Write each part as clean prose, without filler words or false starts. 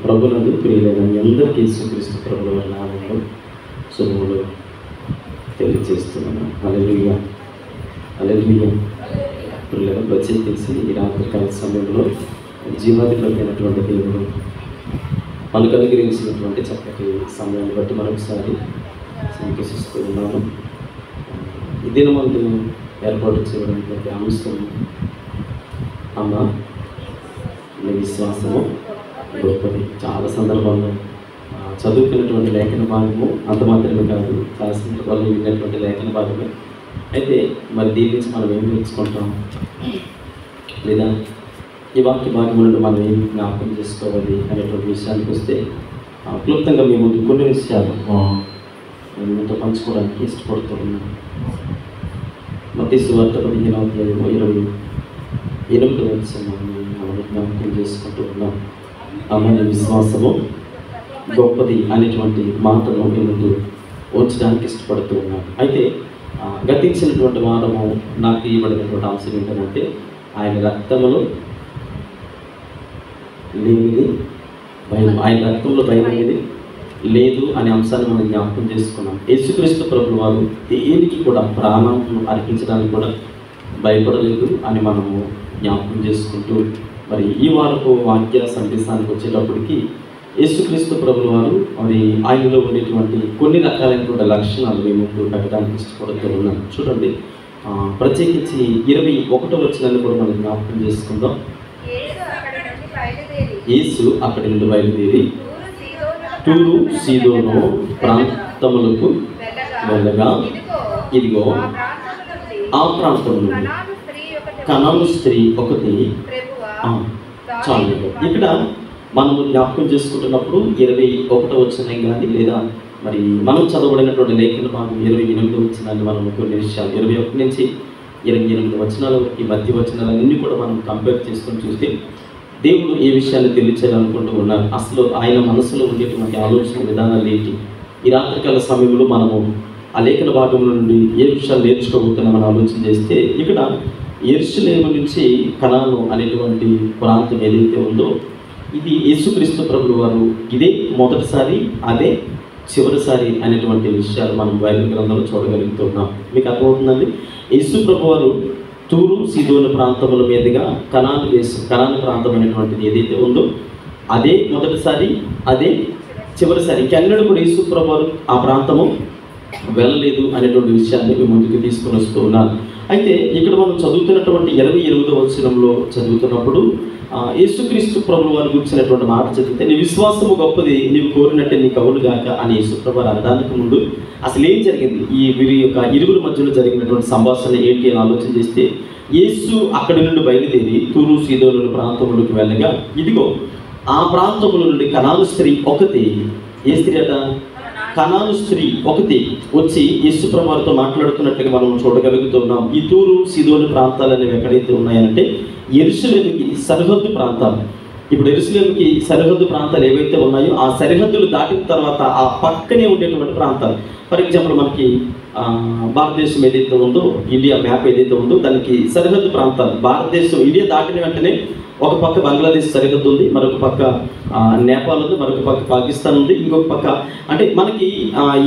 ప్రభునందు ప్రియులైన మీ అందరికీ యేసుక్రీస్తు ప్రభుల నామములో శుభములు తెలియజేస్తున్నాను. హల్లెలూయా, హల్లెలూయా. ప్రియులైన ప్రత్యేకించి ఈ రాత్రికాల సమయంలో జీవాధిపతిమైనటువంటి దేవుడు మనకు అనుగ్రహించినటువంటి చక్కటి సమయాన్ని బట్టి మరొకసారి సంతోషిస్తూ ఉన్నాను. ఈ దినమందు ఏర్పాటు చేయడానికి అంశం అమ్మ నీ విశ్వాసము గొప్పది. చాలా సందర్భాల్లో చదువుకున్నటువంటి లేఖన భాగము అంత మాత్రమే కాదు, చాలా సందర్భాల్లో విన్నటువంటి లేఖన భాగమే. అయితే మరి దీని నుంచి మనం ఏం నేర్చుకుంటాం, లేదా ఈ వాక్య భాగం నుండి మనం ఏం జ్ఞాపకం చేసుకోవాలి అనేటువంటి విషయానికి వస్తే క్లుప్తంగా మేము కొన్ని విషయాలు నేను మీతో పంచుకోవడానికి ఇష్టపడుతూ ఉన్నాను. మత్తయి సువార్త 15:28 జ్ఞాపకం చేసుకుంటూ ఉన్నాం. అమ్మని విశ్వాసము గొప్పది అనేటువంటి మాటను ముందు ఉంచడానికి ఇష్టపడుతూ ఉన్నాను. అయితే గతించినటువంటి వారము నాకు ఇవ్వబడినటువంటి అంశం ఏంటంటే ఆయన రక్తములో లేనిది భయం, ఆయన రక్తంలో భయం అనేది లేదు అనే అంశాన్ని మనం జ్ఞాపకం చేసుకున్నాం. యేసుక్రీస్తు ప్రభువు వారు దేనికి కూడా ప్రాణం అర్పించడానికి కూడా భయపడలేదు అని మనము జ్ఞాపకం చేసుకుంటూ మరి ఈ వారపు వాక్య సందేశానికి వచ్చేటప్పటికి యేసుక్రీస్తు ప్రభువు వారు మరి ఆయనలో ఉండేటువంటి కొన్ని రకాలైనటువంటి లక్షణాలు మేము పెట్టడానికి ఇష్టపడుతూ ఉన్నాను. చూడండి, ప్రత్యేకించి 21వ వచనాన్ని కూడా మనం జ్ఞాపకం చేసుకుందాం. యేసు అక్కడి నుండి బయలుదేరి తూరు సీదోను ప్రాంతములకు వెళ్ళగా ఇదిగో ఆ ప్రాంతం నుండి కనాను స్త్రీ ఒకటి చాలు. ఇక్కడ మనము జ్ఞాపకం చేసుకుంటున్నప్పుడు 21వ వచనం కానీ లేదా మరి మనం చదవబడినటువంటి లేఖన భాగం 28వ వచనాన్ని మనం కొన్ని విషయాలు 21 నుంచి 28 వచనాల వరకు మధ్య వచనాలన్నీ కూడా మనం కంపేర్ చేసుకొని చూస్తే దేవుడు ఏ విషయాన్ని తెలియచేయాలనుకుంటూ ఉన్నారు, అసలు ఆయన మనసులో ఉండేటువంటి ఆలోచన విధానాలు ఏంటి, ఈ రాత్రికాల సమయంలో మనము ఆ లేఖన భాగం నుండి ఏ విషయాలు నేర్చుకోబోతున్నామని ఆలోచన చేస్తే ఇక్కడ యెరూషలేము నుంచి కనాను అనేటువంటి ప్రాంతం ఏదైతే ఉందో ఇది యేసుక్రీస్తు ప్రభువు వారు ఇదే మొదటిసారి అదే చివరిసారి అనేటువంటి విషయాలు మనం బైబిల్ గ్రంథంలో చూడగలుగుతున్నాం. మీకు అర్థమవుతుందండి. యేసు ప్రభువు వారు తూరు సీదోను ప్రాంతముల మీదుగా కనాను ప్రాంతం అనేటువంటిది ఏదైతే ఉందో అదే మొదటిసారి అదే చివరిసారి, ఇంకెన్నడూ కూడా యేసు ప్రభువు వారు ఆ ప్రాంతము వెళ్ళలేదు అనేటువంటి విషయాన్ని మేము ముందుకు తీసుకొని వస్తూ ఉన్నాను. అయితే ఇక్కడ మనం చదువుతున్నటువంటి 28వ వచనంలో చదువుతున్నప్పుడు యేసుక్రీస్తు ప్రభువు వారు గురించినటువంటి మాట చదివితే నీ విశ్వాసము గొప్పది, నీవు కోరినట్టే నీ కవులుగాక అని యేసు ప్రభువు అనడానికి ముందు అసలు ఏం జరిగింది, ఈ వీరి యొక్క ఇరువురి మధ్యలో జరిగినటువంటి సంభాషణ ఏంటి అని ఆలోచన చేస్తే యేసు అక్కడి నుండి బయలుదేరి తూరు సీదోను ప్రాంతములకు వెళ్ళగా ఇదిగో ఆ ప్రాంతముల నుండి కనాను స్త్రీ ఒకటి, ఏ స్త్రీ అట, కనాను స్త్రీ ఒకటి వచ్చి యేసు ప్రభువుతో మాట్లాడుతున్నట్లుగా మనం చూడగలుగుతున్నాం. ఈ తూరు సీదోను ప్రాంతాలు అనేవి ఎక్కడైతే ఉన్నాయంటే యెరూషలేముకి సరిహద్దు ప్రాంతాలు. ఇప్పుడు యెరూషలేముకి సరిహద్దు ప్రాంతాలు ఏవైతే ఉన్నాయో ఆ సరిహద్దులు దాటిన తర్వాత ఆ పక్కనే ఉండేటువంటి ప్రాంతాలు. ఫర్ ఎగ్జాంపుల్ మనకి భారతదేశం ఏదైతే ఉందో, ఇండియా మ్యాప్ ఏదైతే ఉందో దానికి సరిహద్దు ప్రాంతాలు, భారతదేశం ఇండియా దాటిన వెంటనే ఒక పక్క బంగ్లాదేశ్ సరిహద్దు ఉంది, మరొక పక్క నేపాల్ ఉంది, మరొక పక్క పాకిస్తాన్ ఉంది, ఇంకొక పక్క అంటే మనకి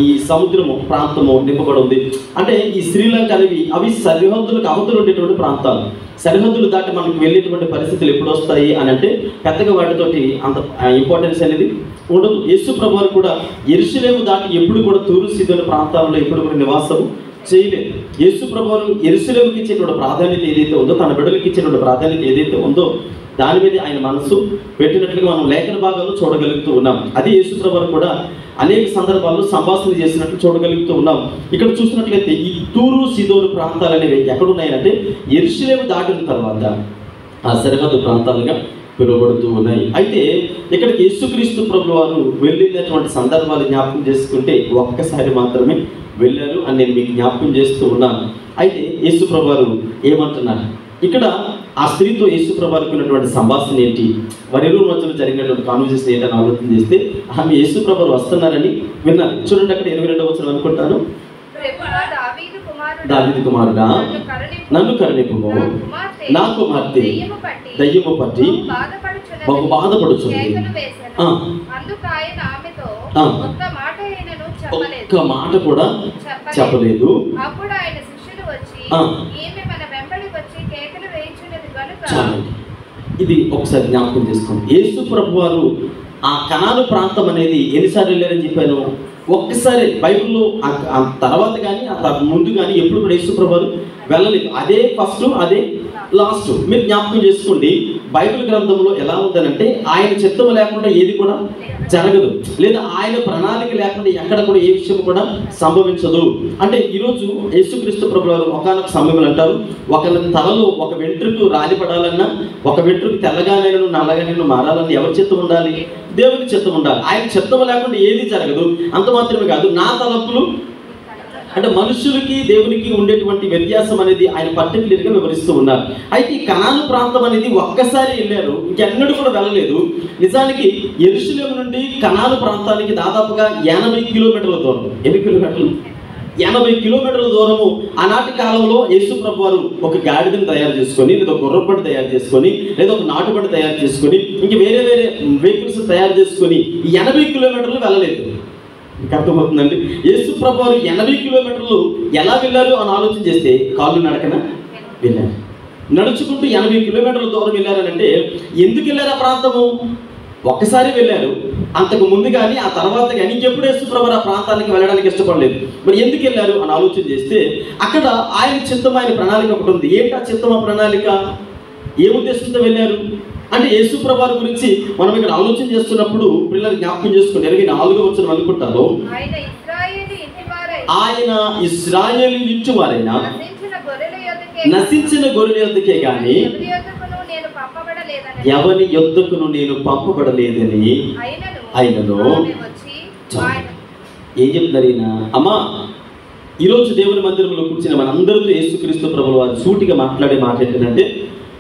ఈ సముద్రము ప్రాంతము నింపబడి ఉంది. అంటే ఈ శ్రీలంక అనేవి అవి సరిహద్దులకు అవతలు ఉండేటువంటి ప్రాంతాలు. సరిహద్దులు దాటి మనకు వెళ్ళేటువంటి పరిస్థితులు ఎప్పుడు వస్తాయి అని అంటే పెద్దగా వాటితోటి అంత ఇంపార్టెన్స్ అనేది ఉండదు. యేసు ప్రభువు కూడా యెరూషలేము దాటి ఎప్పుడు కూడా తూరు సీదోను ప్రాంతాల్లో ఎప్పుడు కూడా నివాసము చేయలేదు. యేసు ప్రభువు యెరూషలేముకి ఇచ్చేటువంటి ప్రాధాన్యత ఏదైతే ఉందో, తన బిడ్డలకు ఇచ్చేటువంటి ప్రాధాన్యత ఏదైతే ఉందో దాని మీద ఆయన మనసు పెట్టినట్లుగా మనం లేఖన భాగాల్లో చూడగలుగుతూ ఉన్నాం. అది యేసు ప్రభువు కూడా అనేక సందర్భాల్లో సంభాషణ చేసినట్లు చూడగలుగుతూ ఉన్నాం. ఇక్కడ చూసినట్లయితే ఈ తూరు సీదోను ప్రాంతాలు అనేవి ఎక్కడున్నాయంటే యెరూషలేము దాటిన తర్వాత ఆ సరిహద్దు ప్రాంతాలుగా పిలువబడుతూ ఉన్నాయి. అయితే ఇక్కడికి యేసుక్రీస్తు ప్రభువు వారు వెళ్ళినటువంటి సందర్భాలు జ్ఞాపకం చేసుకుంటే ఒక్కసారి మాత్రమే వెళ్ళారు అని నేను మీకు జ్ఞాపకం చేస్తూ ఉన్నాను. అయితే యేసు ప్రభువు వారు ఏమంటున్నారు, ఇక్కడ ఆ స్త్రీతో యేసు ప్రభువు వారికి ఉన్నటువంటి సంభాషణ ఏంటి, వారిరువురి మధ్యలో జరిగినటువంటి కాన్వర్సేషన్ ఏంటని ఆలోచన చేస్తే ఆమె యేసు ప్రభువు వస్తున్నారని విన్నారు. చూడండి, అక్కడ 22వ వచనం అనుకుంటాను. దావీదు కుమారుడా నన్ను కరుణింపుము, నా కుమార్తె దయ్యము పట్టి బహు బాధపడుచున్నది. ఒక్క మాట కూడా చెప్పలేదు. ఇది ఒకసారి జ్ఞాపకం చేసుకోండి. యేసు ప్రభు వారు ఆ కనాను ప్రాంతం అనేది ఎన్నిసార్లు వెళ్ళారని చెప్పాను? ఒక్కసారి. బైబిల్లో ఆ తర్వాత కానీ ఆ ముందు కానీ ఎప్పుడు కూడా యేసు ప్రభు వారు వెళ్ళలేదు. అదే ఫస్ట్, అదే లాస్ట్. మీరు జ్ఞాపకం చేసుకోండి, బైబిల్ గ్రంథంలో ఎలా ఉందనంటే ఆయన చిత్తము లేకుండా ఏది కూడా జరగదు, లేదా ఆయన ప్రణాళిక లేకుండా ఎక్కడ కూడా ఏ విషయం కూడా సంభవించదు. అంటే ఈరోజు యేసుక్రీస్తు ప్రభువు వారు ఒకానొక సమయంలో అంటారు, ఒకరి తలలో ఒక వెంట్రుకు రాలిపడాలన్నా, ఒక వెంట్రుకు తెల్లగానైనా నల్లగానైనా మారాలన్నా ఎవరి చిత్తం ఉండాలి? దేవుని చిత్తం ఉండాలి. ఆయన చిత్తం లేకుండా ఏది జరగదు. అంత మాత్రమే కాదు, నా తలంపులు అంటే మనుషులకి దేవునికి ఉండేటువంటి వ్యత్యాసం అనేది ఆయన పర్టికులర్గా వివరిస్తూ ఉన్నారు. అయితే ఈ కనాను ప్రాంతం అనేది ఒక్కసారి వెళ్ళారు, ఇంకెన్నడూ కూడా వెళ్ళలేదు. నిజానికి యెరూషలేము నుండి కనాను ప్రాంతానికి దాదాపుగా 80 కిలోమీటర్ల దూరం. ఎన్ని కిలోమీటర్లు? 80 కిలోమీటర్ల దూరము. ఆనాటి కాలంలో యేసు ప్రభు వారు ఒక గాడిదను తయారు చేసుకొని, లేదా ఒక గుర్రబండి తయారు చేసుకొని, లేదా ఒక నాటుబండి తయారు చేసుకొని, ఇంక వేరే వేరే వెహికల్స్ తయారు చేసుకొని 80 కిలోమీటర్లు వెళ్ళలేదు. అర్థమవుతుందండి? యేసు ప్రభు వారు 80 కిలోమీటర్లు ఎలా వెళ్ళారు అని ఆలోచన చేస్తే కాళ్ళు నడకన వెళ్ళారు. నడుచుకుంటూ 80 కిలోమీటర్ల దూరం వెళ్ళారని అంటే ఎందుకు వెళ్ళారు? ఆ ప్రాంతము ఒక్కసారి వెళ్ళారు, అంతకు ముందు కానీ ఆ తర్వాత కానీ ఇంకెప్పుడు యేసు ప్రభు ఆ ప్రాంతానికి వెళ్ళడానికి ఇష్టపడలేదు. మరి ఎందుకు వెళ్ళారు అని ఆలోచన చేస్తే అక్కడ ఆయన చిత్తం, ఆయన ప్రణాళిక ఒకటి ఉంది. ఏంటి ఆ చిత్తం, ఆ ప్రణాళిక? ఏ ఉద్దేశంతో వెళ్ళారు అంటే యేసు ప్రభు గురించి మనం ఇక్కడ ఆలోచన చేస్తున్నప్పుడు పిల్లలు జ్ఞాపకం చేసుకుని 24వ వచనం అనుకుంటారు, ఆయన ఇశ్రాయేలు ఇంటి వారైనా నశించిన గొర్రెల యొద్దకే గాని ఎవరి యొద్దకును నేను పంపబడలేదని ఆయనను. ఏం చెప్తున్నారు ఈయన? అమ్మా, ఈరోజు దేవుని మందిరంలో కూర్చున్న మనందరితో యేసుక్రీస్తు ప్రభువు వారు సూటిగా మాట్లాడే మాట ఏంటంటే,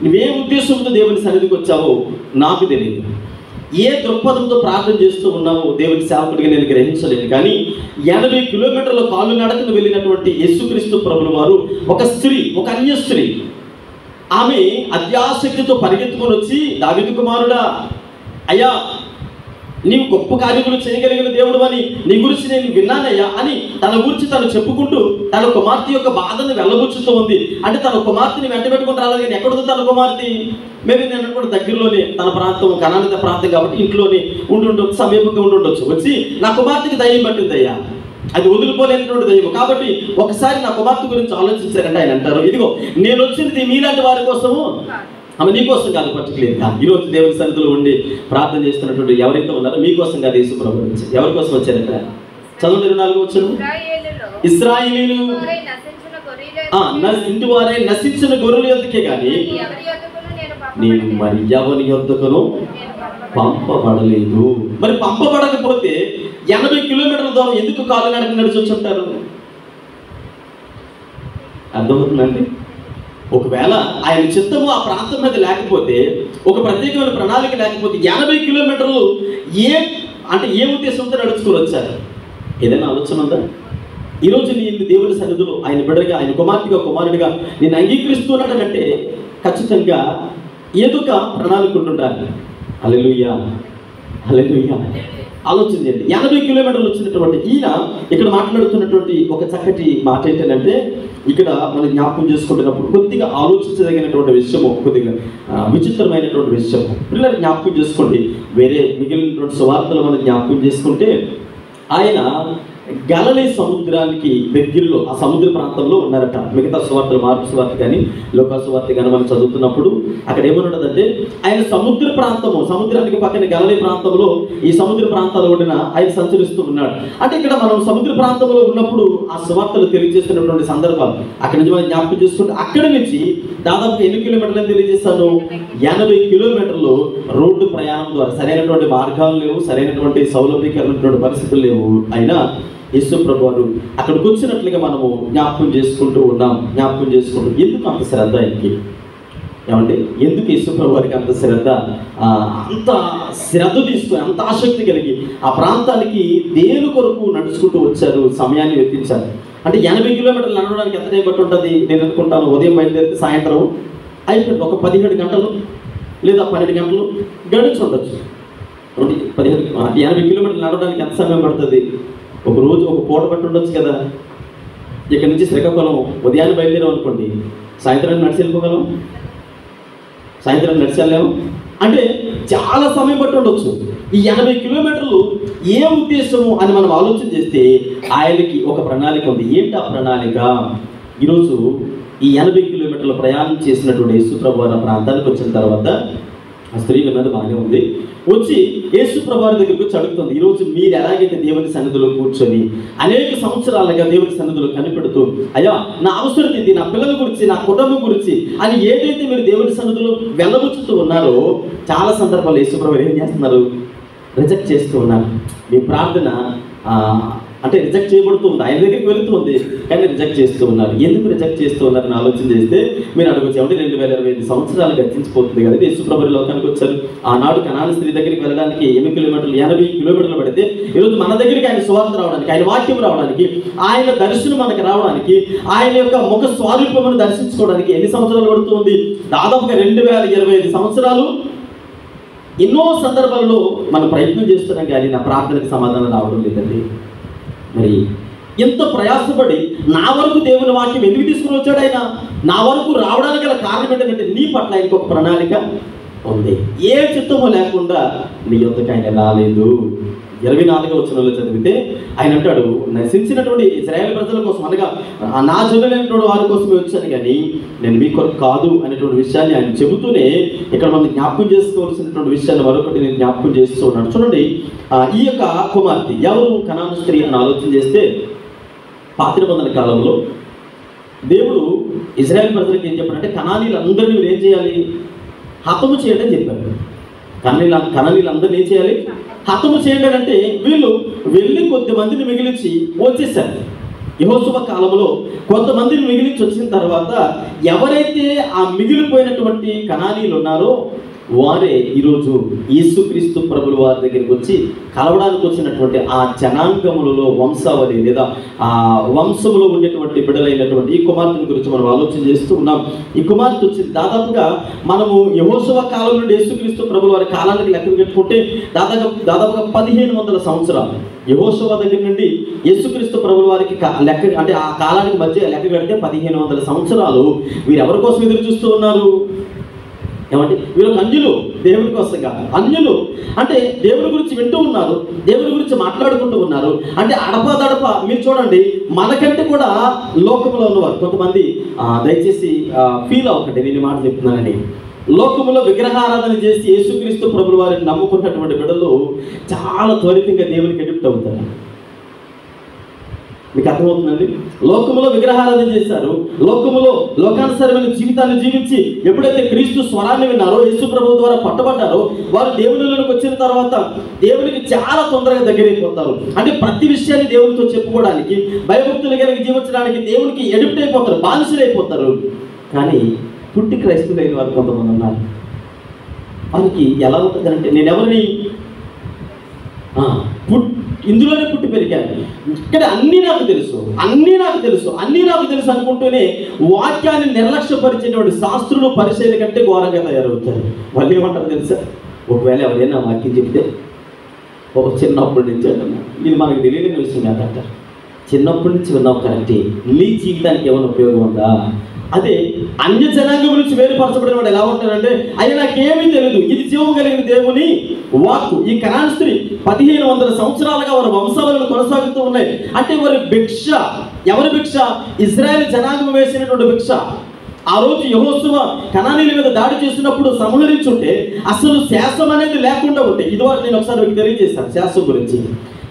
నువ్వే ఉద్దేశంతో దేవుని సన్నిధికి వచ్చావో నాకు తెలియదు, ఏ దృక్పథంతో ప్రార్థన చేస్తూ ఉన్నావో దేవుని సేవకుడిగా నేను గ్రహించలేదు. కానీ 80 కిలోమీటర్ల కాళ్ళు నడకను వెళ్ళినటువంటి యేసుక్రీస్తు ప్రభువు వారు ఒక స్త్రీ, ఒక అన్య స్త్రీ, ఆమె అత్యాసక్తితో పరిగెత్తుకొని వచ్చి, దావీదు కుమారుడా, అయ్యా నీవు గొప్ప కార్యములు చేయగలిగిన దేవుడు అని నీ గురించి నేను విన్నానయ్యా అని తన గురించి తను చెప్పుకుంటూ తన కుమార్తె యొక్క బాధను వెళ్ళబుచ్చుతూ ఉంది. అంటే తన కుమార్తెని వెంట పెట్టుకుని రాలేదు. కానీ ఎక్కడుంది తన కుమార్తె? మేబీ నేను కూడా దగ్గరలోనే, తన ప్రాంతం కనానిత ప్రాంతం కాబట్టి ఇంట్లోనే ఉండుండొచ్చు, సమీపంగా ఉండుండొచ్చు. వచ్చి నా కుమార్తెకి దయ్యం పట్టిందయ్యా, అది వదిలిపోలేనటువంటి దయ్యం, కాబట్టి ఒకసారి నా కుమార్తె గురించి ఆలోచించారంటే ఆయన అంటారు, ఇదిగో నేను వచ్చింది మీలాంటి వారి కోసము, ఆమె నీకోసం కాదు పర్టికులర్ గా. ఈరోజు దేవుని సన్నిధిలో ఉండి ప్రార్థన చేస్తున్నటువంటి ఎవరైతే ఉన్నారో మీకోసం కాదు యేసు ప్రభు వచ్చారు. ఎవరి కోసం వచ్చారంట? చదువు 24వ వచనం, ఇశ్రాయేలీయులు ఇంటి వారై నశించిన గొర్రెల యొద్దకే గాని నేను మరి ఎవరి యొద్దకును పంపబడలేదు. మరి పంపబడకపోతే 80 కిలోమీటర్ల దూరం ఎందుకు కాళ్ళు నడక నడిచి వచ్చి ఉంటారు? అర్థమవుతుందండి? ఒకవేళ ఆయన చిత్తము ఆ ప్రాంతం మీద లేకపోతే, ఒక ప్రత్యేకమైన ప్రణాళిక లేకపోతే 80 కిలోమీటర్లు ఏ ఉద్దేశంతో నడుచుకొని వచ్చారు? ఏదైనా ఆలోచన ఉందా? ఈరోజు నేను దేవుని సన్నిధిలో ఆయన బిడ్డగా, ఆయన కుమార్తెగా, కుమారుడిగా నేను అంగీకరిస్తున్నానంటే ఖచ్చితంగా ఏదో ఒక ప్రణాళిక ఉంటుంటారు. హల్లెలూయా, హల్లెలూయా. ఆలోచన చేయండి. 80 కిలోమీటర్లు వచ్చినటువంటి ఈయన ఇక్కడ మాట్లాడుతున్నటువంటి ఒక చక్కటి మాట ఏంటంటే, ఇక్కడ మనం జ్ఞాపకం చేసుకుంటున్నప్పుడు కొద్దిగా ఆలోచించదగినటువంటి విషయము, కొద్దిగా విచిత్రమైనటువంటి విషయం. పిల్లలు జ్ఞాపకం చేసుకోండి. వేరే మిగిలినటువంటి సువార్తలు మనం జ్ఞాపకం చేసుకుంటే ఆయన గలిలయ సముద్రానికి దగ్గరలో, ఆ సముద్ర ప్రాంతంలో ఉన్నారట. మిగతా సువార్తలు, మార్కు సువార్త కానీ లూకా సువార్త కానీ మనం చదువుతున్నప్పుడు అక్కడ ఏమన్నదంటే ఆయన సముద్ర ప్రాంతము, సముద్రానికి పక్కన గలిలయ ప్రాంతంలో, ఈ సముద్ర ప్రాంతాల ఒడిన ఆయన సంచరిస్తూ ఉన్నాడు. అంటే ఇక్కడ మనం సముద్ర ప్రాంతంలో ఉన్నప్పుడు ఆ సువార్తలు తెలియజేస్తున్నటువంటి సందర్భాలు అక్కడి నుంచి మనం జ్ఞాపకం చేసుకుంటే, అక్కడి నుంచి దాదాపు ఎన్ని కిలోమీటర్లు తెలియజేస్తాను? 80 కిలోమీటర్లు రోడ్డు ప్రయాణం ద్వారా. సరైనటువంటి మార్గాలు లేవు, సరైనటువంటి సౌలభ్యకరమైనటువంటి పరిస్థితులు లేవు. అయినా యేసు ప్రభు వారు అక్కడికి వచ్చినట్లుగా మనము జ్ఞాపకం చేసుకుంటూ ఉన్నాం. జ్ఞాపకం చేసుకుంటూ ఎందుకు అంత శ్రద్ధ ఆయనకి? ఏమంటే ఎందుకు యేసు ప్రభు వారికి అంత శ్రద్ధ? అంత శ్రద్ధ తీసుకొని, అంత ఆసక్తి కలిగి ఆ ప్రాంతానికి దేని కొరకు నడుచుకుంటూ వచ్చారు, సమయాన్ని వెచ్చించారు. అంటే 80 కిలోమీటర్లు నడవడానికి ఎంత టైం పట్టి ఉంటుంది? నేను అనుకుంటాను ఉదయం బయలుదేరితే సాయంత్రం అయిపోయింది, ఒక 17 గంటలు లేదా 12 గంటలు గడిచి ఉండొచ్చు. 80 కిలోమీటర్లు నడవడానికి ఎంత సమయం పడుతుంది? ఒక రోజు ఒక పూట పట్టి ఉండొచ్చు కదా. ఇక్కడ నుంచి శ్రీకాకుళం ఉదయాన్నే బయలుదేరాం అనుకోండి, సాయంత్రం నడిచి వెళ్ళిపోగలం? సాయంత్రం నడిచి వెళ్ళాము అంటే చాలా సమయం పట్టి ఉండొచ్చు. ఈ 80 కిలోమీటర్లు ఏ ఉద్దేశము అని మనం ఆలోచన చేస్తే ఆయనకి ఒక ప్రణాళిక ఉంది. ఏంటి ఆ ప్రణాళిక? ఈరోజు ఈ 80 కిలోమీటర్ల ప్రయాణం చేసినటువంటి యేసుప్రభు వారి ప్రాంతానికి వచ్చిన తర్వాత ఆ స్త్రీ విన్నది బాగానే ఉంది. వచ్చి యేసుప్రభు వారి దగ్గరికి వచ్చి అడుగుతుంది, ఈరోజు మీరు ఎలాగైతే దేవుని సన్నిధిలో కూర్చొని అనేక సంవత్సరాలుగా దేవుని సన్నిధిలో కనిపెడుతూ, అయ్యా నా అవసరం ఇది, నా పిల్లల గురించి, నా కుటుంబం గురించి అని ఏదైతే మీరు దేవుని సన్నిధిలో వెళ్ళబుచ్చుతూ ఉన్నారో, చాలా సందర్భాలు యేసుప్రభు ఏం చేస్తున్నారు? రిజెక్ట్ చేస్తూ ఉన్నారు. మీ ప్రార్థన అంటే రిజెక్ట్ చేయబడుతూ ఉంది, ఆయన దగ్గరికి వెళుతూ ఉంది, కానీ రిజెక్ట్ చేస్తూ ఉన్నారు. ఎందుకు రిజెక్ట్ చేస్తూ ఉన్నారని ఆలోచన చేస్తే మీరు అడగచ్చు, అంటే 2025 సంవత్సరాలు గతించిపోతుంది కదా, యేసుప్రభు లోకానికి వచ్చారు. ఆనాడు కనాను స్త్రీ దగ్గరికి వెళ్ళడానికి 80 కిలోమీటర్లు పడితే ఈరోజు మన దగ్గరికి ఆయన సువార్త రావడానికి, ఆయన వాక్యం రావడానికి, ఆయన దర్శనం మనకి రావడానికి, ఆయన యొక్క ముఖ స్వారూప్యమును దర్శించుకోవడానికి ఎన్ని సంవత్సరాలు పడుతుంది? దాదాపుగా 2025 సంవత్సరాలు. ఎన్నో సందర్భాల్లో మనం ప్రయత్నం చేస్తున్నాం కానీ నా ప్రార్థనకు సమాధానం రావడం లేదండి. మరి ఎంత ప్రయాసపడి నా వరకు దేవుని వాక్యం ఎందుకు తీసుకుని వచ్చాడు ఆయన? నా వరకు రావడానికి గల కారణం ఏంటంటే నీ పట్ల ఆయనకు ఒక ప్రణాళిక ఉంది. ఏ చిత్తమో లేకుండా నీ యొద్దకు ఆయన రాలేదు. 24వ వచనంలో చదివితే ఆయన అంటాడు, నశించినటువంటి ఇశ్రాయేలు ప్రజల కోసం, అనగా నా జనులైనటువంటి వారి కోసమే వచ్చాను కానీ నేను మీ కొరకు కాదు అనేటువంటి విషయాన్ని ఆయన చెబుతూనే ఇక్కడ మనం జ్ఞాపకం చేసుకోవాల్సినటువంటి విషయాన్ని మరొకటి నేను జ్ఞాపకం చేస్తూ ఉన్నాను. చూడండి, ఈ యొక్క కుమార్తె ఎవరు? కనాను స్త్రీ అని ఆలోచన చేస్తే పాత నిబంధన కాలంలో దేవుడు ఇశ్రాయేలు ప్రజలకు ఏం చెప్పాడంటే, కనానీలందరినీ మీరు ఏం చేయాలి? హతము చేయండి అని చెప్పారు. కనానీలందరినీ ఏం చేయాలి? హతము చేయండి అంటే వీళ్ళు వెళ్ళి కొద్దిమందిని మిగిలించి వచ్చేసారు. యెహోషువ కాలంలో కొంతమందిని మిగిలించి వచ్చిన తర్వాత ఎవరైతే ఆ మిగిలిపోయినటువంటి కనానీలు ఉన్నారో వారే ఈరోజు యేసుక్రీస్తు ప్రభుల వారి దగ్గరికి వచ్చి కలవడానికి వచ్చినటువంటి ఆ జనాంగములలో వంశావళి లేదా ఆ వంశములో ఉండేటువంటి బిడ్డలైనటువంటి ఈ కుమార్తెల గురించి మనం ఆలోచన చేస్తూ ఉన్నాం. ఈ కుమార్తె వచ్చింది దాదాపుగా మనము యెహోషువ కాలం నుండి యేసుక్రీస్తు ప్రభుల వారి కాలానికి లెక్క పెట్టుకుంటే దాదాపుగా 1500 సంవత్సరాలు. యెహోషువ దగ్గర నుండి యేసుక్రీస్తు ప్రభుల వారికి లెక్క అంటే ఆ కాలానికి మధ్య లెక్క కడితే 1500 సంవత్సరాలు వీరు ఎవరి కోసం ఎదురు చూస్తూ ఉన్నారు? ఏమంటే వీరు అన్యులు, దేవుని కోసం కాదు. అన్యులు అంటే దేవుని గురించి వింటూ ఉన్నారు, దేవుని గురించి మాట్లాడుకుంటూ ఉన్నారు. అంటే అడపదడప మీరు చూడండి, మనకంటే కూడా లోకంలో ఉన్నవారు కొంతమంది, దయచేసి ఫీల్ అవ్వకండి నేను మాట చెప్తున్నానని, లోకములో విగ్రహారాధన చేసి యేసుక్రీస్తు ప్రభుల వారిని నమ్ముకున్నటువంటి బిడ్డలు చాలా త్వరితంగా దేవునికి ఎడిక్ట్ అవుతారు. మీకు అర్థమవుతుందండి? లోకములో విగ్రహారాధన చేశారు, లోకములో లోకానుసారమైన జీవితాన్ని జీవించి ఎప్పుడైతే క్రీస్తు స్వరాన్ని విన్నారో, యేసు ప్రభువు ద్వారా పట్టబడ్డారో, వారు దేవునిలోకి వచ్చిన తర్వాత దేవునికి చాలా తొందరగా దగ్గరైపోతారు. అంటే ప్రతి విషయాన్ని దేవునితో చెప్పుకోవడానికి, భయభక్తులు కలిగి జీవించడానికి దేవునికి ఎడిక్ట్ అయిపోతారు, బానిసలైపోతారు. కానీ పుట్టి క్రైస్తవులైన వారు కొంతమంది ఉన్నారు. వారికి ఎలా ఉంటుందంటే, నేను ఎవరిని ఇందులోనే పుట్టి పెరిగాను, ఇక్కడ అన్నీ నాకు తెలుసు అనుకుంటూనే వాక్యాన్ని నిర్లక్ష్యపరిచేటువంటి శాస్త్రులు పరిశీలన కంటే ఘోరంగా తయారవుతారు. వాళ్ళు ఏమంటారు తెలుసా? ఒకవేళ ఎవరైనా వాక్యం చెప్తే చిన్నప్పటి నుంచి అంటున్నా, ఇది మనకు తెలియని విషయం కాదంటారు. చిన్నప్పటి నుంచి విన్నావు కరెక్టే, నీ జీవితానికి ఏమైనా ఉపయోగం ఉందా? అదే అన్య జనాంగం గురించి వేరుపరచబడిన వాడు ఎలా ఉంటాడంటే, అయ్యా నాకేమీ తెలియదు, ఇది జీవం కలిగిన దేవుని వాక్కు. ఈ కనాను స్త్రీ 1500 సంవత్సరాలుగా వారి వంశాలను కొనసాగుతూ ఉన్నాయి. అంటే వారి భిక్ష, ఎవరి భిక్ష? ఇశ్రాయేలు జనాంగం వేసినటువంటి భిక్ష. ఆ రోజు యెహోషువ కనానీల మీద దాడి చేసినప్పుడు సంహరించుంటే అసలు శాసం అనేది లేకుండా ఉంటే, ఇదివరకు నేను ఒకసారి మీకు తెలియజేశాను శాసం గురించి.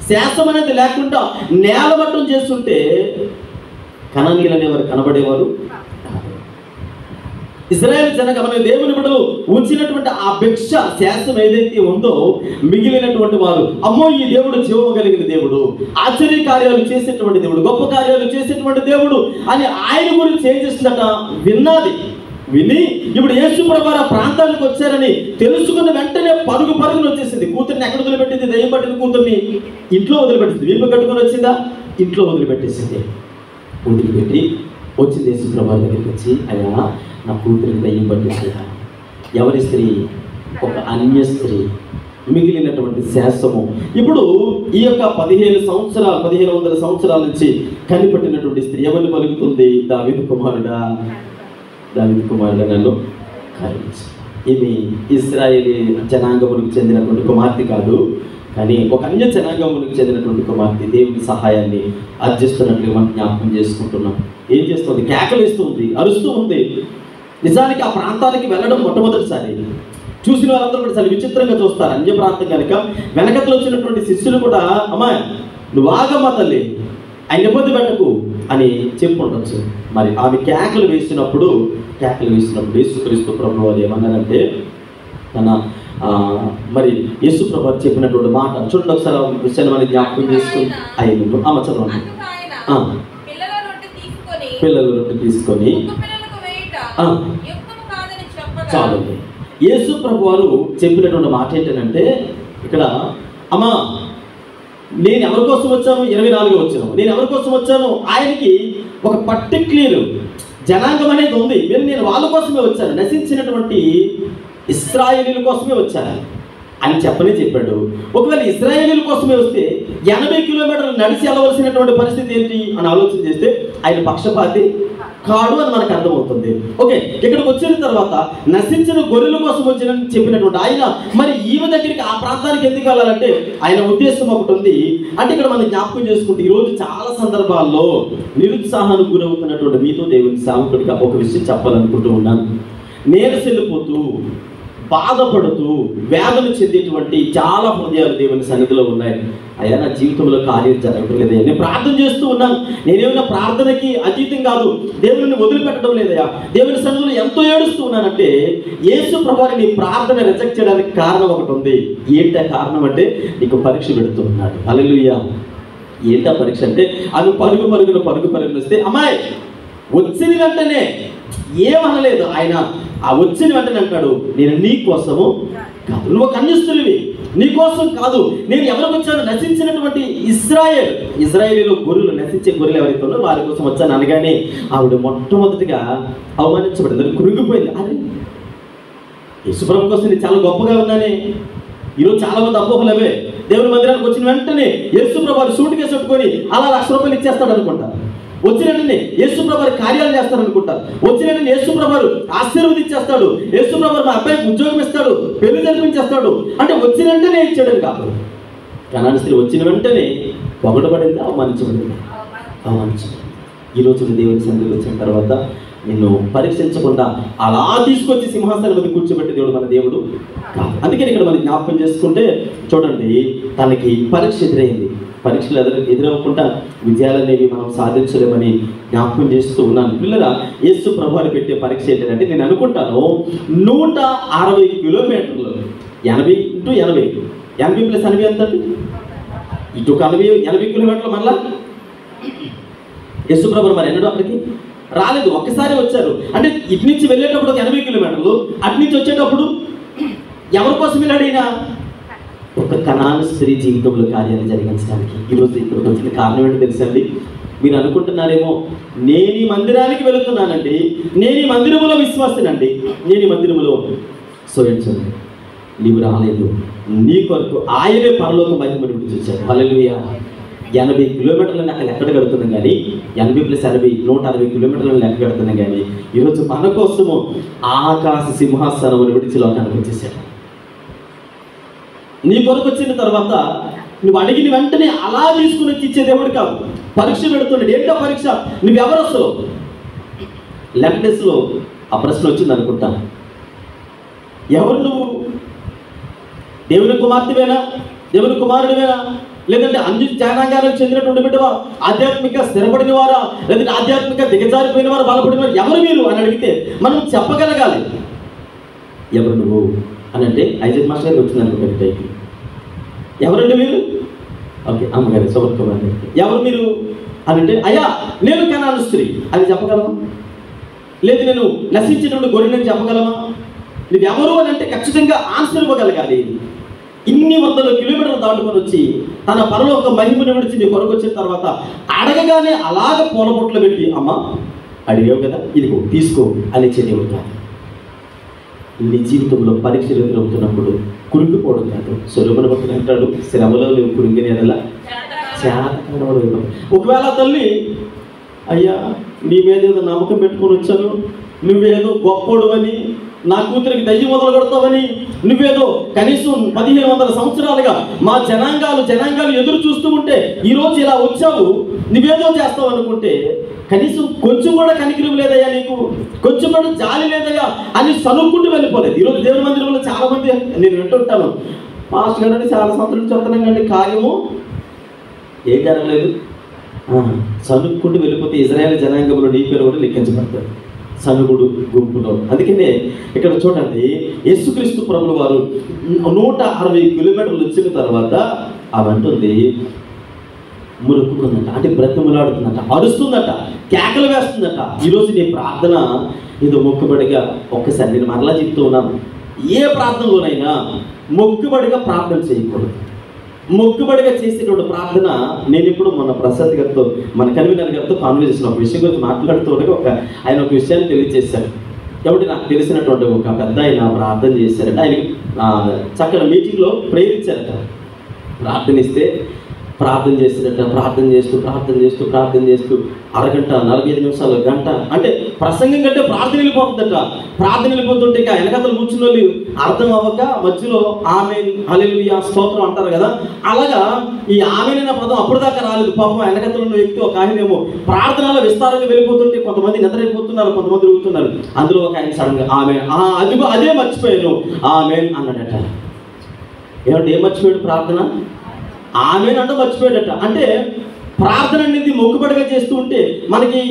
శాసం అనేది లేకుండా నేలమట్టం చేస్తుంటే కనానీలు అనేవారు కనబడేవారు. ఇశ్రాయేలు జనగమన దేవుని బిడ్డలు ఉంచినటువంటి ఆ భిక్ష శాసనం ఏదైతే ఉందో, మిగిలినటువంటి వారు అమ్మో ఈ దేవుడు జీవము కలిగిన దేవుడు, ఆశ్చర్య కార్యాలు చేసేటువంటి దేవుడు, గొప్ప కార్యాలు చేసేటువంటి దేవుడు అని ఆయన గురించి ఏం చేస్తుందట విని ఇప్పుడు యేసు ప్రభువు ఆ ప్రాంతానికి వచ్చారని తెలుసుకున్న వెంటనే పరుగున వచ్చేసింది. కూతుర్ని ఎక్కడ వదిలిపెట్టింది? దయ్యం పట్టిన కూతుర్ని ఇంట్లో వదిలిపెట్టింది. వీపు కట్టుకొని వచ్చిందా? ఇంట్లో వదిలిపెట్టేసింది. వదిలిపెట్టి వచ్చి యేసు ప్రభు దగ్గరికి వచ్చి, అయ్యా నా కూతురికి దయ్యం పట్టేసయ్యా. ఎవరి స్త్రీ? ఒక అన్య స్త్రీ, మిగిలినటువంటి శాసము. ఇప్పుడు ఈ యొక్క 1500 సంవత్సరాల నుంచి కనిపట్టినటువంటి స్త్రీ ఎవరిని పలుకుతుంది? దావీదు కుమారుడా, దావీదు కుమారుడా నన్ను కరుణించు. ఈమె ఇశ్రాయేలీ జనాంగమునికి చెందినటువంటి కుమార్తె కాదు, కానీ ఒక అన్య జనాంగమునికి చెందినటువంటి కుమార్తె దేవుని సహాయాన్ని అర్జిస్తున్నట్లుగా మనం జ్ఞాపకం చేసుకుంటున్నాం. ఏం చేస్తుంది? కేకలేస్తుంది, అరుస్తూ ఉంది. నిజానికి ఆ ప్రాంతానికి వెళ్ళడం మొట్టమొదటిసారి. చూసిన వాళ్ళందరూ కూడా చాలా విచిత్రంగా చూస్తారు. అన్య ప్రాంతం కనుక వెనకతలో వచ్చినటువంటి శిష్యులు కూడా, అమ్మా నువ్వు ఆగమ్మా తల్లి, ఆయన ఇబ్బంది పెట్టకు అని చెప్పుండొచ్చు. మరి ఆమె కేకలు వేసినప్పుడు యేసుక్రీస్తు ప్రభు వారు ఏమన్నారంటే, తన మరి యేసు ప్రభు చెప్పినటువంటి మాట చూడండి ఒకసారి. విషయాన్ని మనం జ్ఞాపకం చేసుకుని అయ్యింది చదవండి. పిల్లల రొట్టె తీసుకొని చాలండి. యేసు ప్రభు వారు చెప్పినటువంటి మాట ఏంటంటే, ఇక్కడ అమ్మా నేను ఎవరి కోసం వచ్చాను? 24 వచ్చాను. నేను ఎవరి కోసం వచ్చాను? ఆయనకి ఒక పర్టిక్యులర్ జనాంగం అనేది ఉంది. నేను వాళ్ళ కోసమే వచ్చాను, నశించినటువంటి ఇశ్రాయేలీల కోసమే వచ్చాను అని చెప్పాడు. ఒకవేళ ఇశ్రాయేలీల కోసమే వస్తే 80 కిలోమీటర్లు నడిచి వెళ్ళవలసినటువంటి పరిస్థితి ఏంటి అని ఆలోచన చేస్తే ఆయన పక్షపాతి కాడు అని మనకు అర్థమవుతుంది. ఓకే, ఇక్కడికి వచ్చిన తర్వాత నశించిన గొర్రెల కోసం వచ్చినని చెప్పినటువంటి ఆయన మరి ఈమె దగ్గరికి ఆ ప్రాంతానికి ఎందుకు వెళ్ళాలంటే ఆయన ఉద్దేశం ఒకటి ఉంది. అంటే ఇక్కడ మనం జ్ఞాపకం చేసుకుంటే ఈరోజు చాలా సందర్భాల్లో నిరుత్సాహానికి గురవుతున్నటువంటి మీతో దేవుని సేవకుడిగా ఒక విషయం చెప్పాలనుకుంటూ ఉన్నాను. నీరసిల్లిపోతూ బాధపడుతూ వేదన చెందేటువంటి చాలా హృదయాలు దేవుని సన్నిధిలో ఉన్నాయి. అయ్యా నా జీవితంలో కార్యం జరగట్లేదయ్యా, నేను ప్రార్థన చేస్తూ ఉన్నాను, నేనేమైనా ప్రార్థనకి అతీతం కాదు, దేవుని వదిలిపెట్టడం లేదయ్యా, దేవుని సన్నిధిలో ఎంతో ఏడుస్తూ ఉన్నానంటే యేసు ప్రభువుని నీ ప్రార్థన రిజెక్ట్ చేయడానికి కారణం ఒకటి ఉంది. ఏంటా కారణం అంటే నీకు పరీక్ష పెడుతూ ఉన్నాడు. హల్లెలూయా. ఏంటా పరీక్ష అంటే అది పరుగు వస్తే అమ్మాయి వచ్చిన వెంటనే ఏమనలేదు ఆయన. ఆ వచ్చిన వెంటనే అంటాడు, నేను నీ కోసము కాదు, నువ్వు ఒక అన్యస్తుడివి, నీ కోసం కాదు, నేను ఎవరికి వచ్చాను? నశించినటువంటి ఇజ్రాయేలీలో గొర్రెలు, నశించే గొర్రెలు ఎవరైతే ఉన్నారో వారి కోసం వచ్చాను అనగానే ఆవిడ మొట్టమొదటిగా అవమానించబడింది, కృంగిపోయింది. అదే యేసుప్రభు కోసం నేను చాలా గొప్పగా ఉన్నానే. ఈరోజు చాలా మంది అపోహలవే. దేవుని మందిరానికి వచ్చిన వెంటనే యేసుప్రభు సూట్ కేసు పెట్టుకొని అలా ₹1,00,000 ఇచ్చేస్తాడు అనుకుంటారు. వచ్చిన వెంటనే యేసుప్రభు కార్యాలు చేస్తారనుకుంటారు. వచ్చిన వెంటనే యేసుప్రభు ఆశీర్వదించేస్తాడు, యేసుప్రభు మా అబ్బాయికి ఉద్యోగం ఇస్తాడు, పెళ్లి జరిపించేస్తాడు అంటే వచ్చిన వెంటనే ఇచ్చాడని కాదు. కనాని స్త్రీ వచ్చిన వెంటనే పొగడబడింది, అవమానించబడింది. ఈరోజు దేవుని సన్నిధికి వచ్చిన తర్వాత నిన్ను పరీక్షించకుండా అలా తీసుకొచ్చి సింహాసనం మీద కూర్చోబెట్టి దేవుడు మన దేవుడు కాదు. అందుకని ఇక్కడ మనం జ్ఞాపకం చేసుకుంటే చూడండి, తనకి పరీక్ష ఎదురైంది. పరీక్షలు ఎదురవ్వకుండా విజయాలు అనేవి మనం సాధించలేమని జ్ఞాపకం చేస్తూ ఉన్నాను. పిల్లల యేసు ప్రభువుని పెట్టే పరీక్ష ఏంటంటే నేను అనుకుంటాను 160 కిలోమీటర్లు, 80 × 80, 80 + 80 ఎంత? ఇటు 80 కిలోమీటర్లు. మళ్ళా యేసు ప్రభు మరి ఎన్నడూ అక్కడికి రాలేదు, ఒక్కసారి వచ్చారు. అంటే ఇటు నుంచి వెళ్ళేటప్పుడు 80 కిలోమీటర్లు, అటు నుంచి వచ్చేటప్పుడు ఎవరి కోసం వెళ్ళాడు ఈయన? ఒక కనాను స్త్రీ జీవితంలో కార్యాలు జరిగించడానికి. ఈరోజు ఇక్కడికి వచ్చిన కారణం ఏంటో తెలుసండి? మీరు అనుకుంటున్నారేమో, నేను ఈ మందిరానికి వెళుతున్నానండి, నేను ఈ మందిరములో విశ్వాసనండి, నేను ఈ మందిరములో సోయించండి. నీవు రాలేదు, నీ కొరకు ఆయనే పరలోక మహిమను విడిచిచ్చాడు. హల్లెలూయా. 80 కిలోమీటర్లను అక్కడ లెక్క కడుతున్నాం కానీ 80 + 80 160 కిలోమీటర్లను లెక్క కడుతున్నాం కానీ ఈరోజు మన కోసము ఆకాశ సింహాసనమును విడిచి లోకానికి వచ్చేసాడు. నీ కొరకు వచ్చిన తర్వాత నువ్వు అడిగిన వెంటనే అలా తీసుకుని వచ్చి ఇచ్చే దేవుడు కాదు, పరీక్ష పెడుతున్నాడు. ఏంటో పరీక్ష? నువ్వెవరు? అసలు లెక్నెస్లో ఆ ప్రశ్న వచ్చింది అనుకుంటా. ఎవరు నువ్వు? దేవుని కుమార్తెవేనా? దేవుని కుమారుడివేనా? లేదంటే అన్ని జనాంగాలకు చెందినటువంటి బిడ్డవా? ఆధ్యాత్మిక స్థిరపడిన వారా? లేదంటే ఆధ్యాత్మిక దిగజారిపోయిన వారు, బలపడిన వారు? ఎవరు మీరు అని అడిగితే మనం చెప్పగలగాలి. ఎవరు నువ్వు అని అంటే ఐజక్ మాస్టర్ గారికి వచ్చింది అనుకుంటారు టైకి. ఎవరండి మీరు? ఓకే, అమ్మగారు శుభ్రకుమార్. ఎవరు మీరు అని అంటే, అయ్యా నేను కనాను స్త్రీ అని చెప్పగలమా? లేదు నేను నశించినటువంటి గొర్రెని చెప్పగలమా? నువ్వు ఎవరు అని అంటే ఖచ్చితంగా ఆన్సర్ ఇవ్వగలగాలి. ఇన్ని వందల కిలోమీటర్లు దాటుకొని వచ్చి తన పరలోక మహిమను విడిచి నీ కొరకు వచ్చిన తర్వాత అడగగానే అలాగ పూల బొట్లు పెట్టి, అమ్మ అడిగావు కదా, ఇదిగో తీసుకో అని దేవుడు కాదు. నీ జీవితంలో పరీక్షలు ఎదురవుతున్నప్పుడు కురింగిపోవడం కాదు. సొలొమోను భక్తుడు అంటాడు, శ్రమలో నువ్వు కురింగిన ఎడల చేతకానివాడు. ఒకవేళ తల్లి, అయ్యా నీ మీద ఏదో నమ్మకం పెట్టుకొని వచ్చాను, నువ్వేదో గొప్పోడు అని, నా కూతురికి దయ్యం మొదలు కొడతావని, నువ్వేదో కనీసం 1500 సంవత్సరాలుగా మా జనాంగాలు ఎదురు చూస్తూ ఉంటే ఈరోజు ఇలా వచ్చావు, నువ్వేదో చేస్తావు అనుకుంటే, కనీసం కొంచెం కూడా కనికరం లేదయ్యా, నీకు కొంచెం కూడా జాలి లేదయ్యా అని సనుక్కుంటూ వెళ్ళిపోలేదు. ఈరోజు దేవుని మందిరంలో చాలా మంది నేను వింటుంటాను, పాస్టర్ గారు చాలా సంవత్సరాలు చెప్తున్నాం కానీ కార్యము ఏం జరగలేదు, సనుక్కుంటూ వెళ్ళిపోతే ఇజ్రాయేల్ జనాంగంలో నీ పేరు కూడా లెక్కించబడతాడు, సనుగుడు గుంపులో. అందుకనే ఇక్కడ చూడండి, యేసుక్రీస్తు ప్రభువు వారు 160 కిలోమీటర్లు వచ్చిన తర్వాత అవంటుంది మురుక్కుతుందట, అంటే బ్రతిమలాడుతుందట, అరుస్తుందట, కేకలు వేస్తుందట. ఈరోజు నీ ప్రార్థన ఏదో మొక్కుబడిగా, ఒక్కసారి నేను మరలా చెప్తూ ఉన్నాను, ఏ ప్రార్థనలోనైనా మొక్కుబడిగా ప్రార్థన చేయకూడదు. మొక్కుబడిగా చేసేటువంటి ప్రార్థన, నేను ఇప్పుడు మన ప్రసాద్ గారితో, మన కన్వీనర్ గారితో కాన్వర్సేషన్ ఒక విషయం గురించి మాట్లాడుతూ ఆయన ఒక విషయాన్ని తెలియజేశారు. కాబట్టి నాకు తెలిసినటువంటి ఒక పెద్ద ఆయన ప్రార్థన చేశారట. ఆయన చక్కగా మీటింగ్లో ప్రేయర్ ఇచ్చారట. ప్రార్థనిస్తే ప్రార్థన చేసినట్ట, ప్రార్థన చేస్తూ అరగంట, 45 నిమిషాలు, గంట, అంటే ప్రసంగం కంటే ప్రార్థన వెళ్ళిపోతుందట. ప్రార్థన వెళ్ళిపోతుంటే ఇక వెనకతలు కూర్చున్న వాళ్ళు అర్థం అవ్వక మధ్యలో ఆమేన్, హల్లెలూయా, స్తోత్రం అంటారు కదా, అలాగా ఈ ఆమేన్ అనే పదం అప్పుడు దాకా రాలేదు. పాపం వెనకతలు ఉన్న వ్యక్తి ఒక ఆయనేమో ప్రార్థనలో విస్తారంగా వెళ్ళిపోతుంటే కొంతమంది నిద్రైపోతున్నారు, కొంతమంది తిరుగుతున్నారు. అందులో ఒక ఆయన సడన్గా ఆమేన్, అదిగో అదే మర్చిపోయాను, ఆమేన్ అన్నాడట. ఏమంటే ఏం మర్చిపోయాడు? ప్రార్థన ఆమేన్ అంటే మర్చిపోయాడట. అంటే ప్రార్థన అనేది మొక్కుబడిగా చేస్తూ ఉంటే మనకి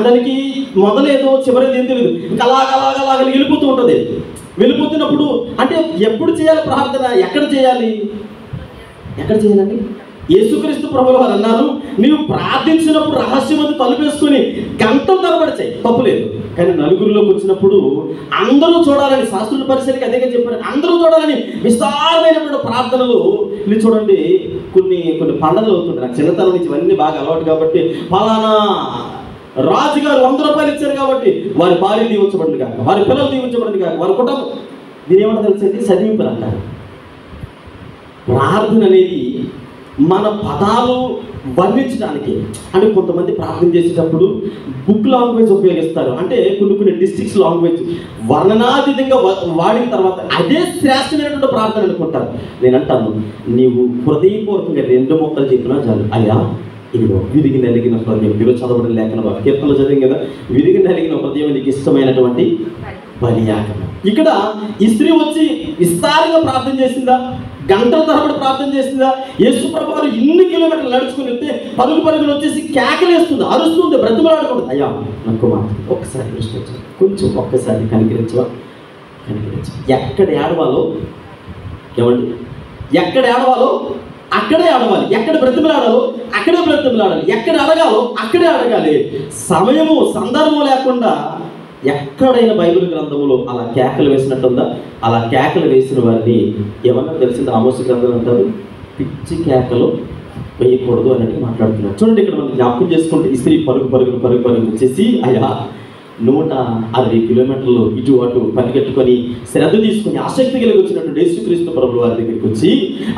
దానికి మొదలేదో చివరేదో ఏం తెలియదు, ఇంకా అలాగ వెళ్ళిపోతూ ఉంటుంది. వెళ్ళిపోతున్నప్పుడు అంటే ఎప్పుడు చేయాలి ప్రార్థన, ఎక్కడ చేయాలండి? యేసుక్రీస్తు ప్రభువు వారు అన్నారు, నీవు ప్రార్థించినప్పుడు రహస్యమందు తలుపేసుకొని గంటల తరబడి చేయి, తప్పులేదు. కానీ నలుగురిలోకి వచ్చినప్పుడు అందరూ చూడాలని, శాస్త్రుల పరిసరికి అదేగా చెప్పారు, అందరూ చూడాలని విస్తారమైనటువంటి ప్రార్థనలు. ఇది చూడండి, కొన్ని పండుగలు అవుతుంటాయి. నాకు చిన్నతనం నుంచి ఇవన్నీ బాగా అలవాటు కాబట్టి, ఫలానా రాజుగారు 100 రూపాయలు ఇచ్చారు కాబట్టి వారి భార్య దీవించబడింది కాక, వారి పిల్లలు దీవించబడింది కాక, వారి కుటుంబం, దీని ఏమంటే తెలిసింది చదివింపులు అంటారు. ప్రార్థన అనేది మన పదాలు వర్ణించడానికి, అంటే కొంతమంది ప్రార్థన చేసేటప్పుడు బుక్ లాంగ్వేజ్ ఉపయోగిస్తారు. అంటే కొన్ని డిస్ట్రిక్ట్స్ లాంగ్వేజ్ వర్ణనాతీతంగా వాడిన తర్వాత అదే శ్రేష్టమైనటువంటి ప్రార్థన అనుకుంటారు. నేను అంటాను, నీవు హృదయపూర్వకంగా 2 మొక్కలు చెప్పినా చాలు. అయ్యా ఇదిగో విరిగి నలిగిన హృదయం, ఈరోజు చదవడం లేఖన కీర్తనలో చదివాం కదా, విరిగి నలిగిన హృదయం నీకు ఇష్టమైనటువంటి బలియాగం. ఇక్కడ ఈ స్త్రీ వచ్చి విస్తారంగా ప్రార్థన చేసిందా? గంటల తరబడి ప్రార్థన చేసిందా? యేసు ప్రభువు వారు ఇన్ని కిలోమీటర్లు నడుచుకుని వెళ్తే పరుగులు వచ్చేసి కేకలేస్తుంది, అరుస్తుంది, బ్రతిమలాడకూడదు. అయ్యా నాకు ఒక్కసారి దృష్టి వచ్చాను, కొంచెం ఒక్కసారి కనికరించవా. ఎక్కడ ఏడవాలో ఏమండి, ఎక్కడ ఏడవాలో అక్కడే ఆడవాలి, ఎక్కడ బ్రతిమలాడాలో అక్కడే బ్రతిమలాడాలి, ఎక్కడ అడగాలో అక్కడే అడగాలి. సమయము సందర్భం లేకుండా ఎక్కడైనా బైబిల్ గ్రంథంలో అలా కేకలు వేసినట్టుందా? అలా కేకలు వేసిన వారిని ఏమన్నా తెలిసింది? ఆమోసు గ్రంథం అంటారు, పిచ్చి కేకలు వేయకూడదు అనేది మాట్లాడుతున్నారు. చూడండి, ఇక్కడ మనం జ్ఞాపకం చేసుకుంటే ఈ స్త్రీ పరుగు వచ్చేసి అయ్యా 160 కిలోమీటర్లు ఇటు అటు పరిగెట్టుకొని శ్రద్ధ తీసుకుని ఆసక్తి కలిగి వచ్చినట్టు యేసుక్రీస్తు ప్రభువు వారి దగ్గరికి వచ్చి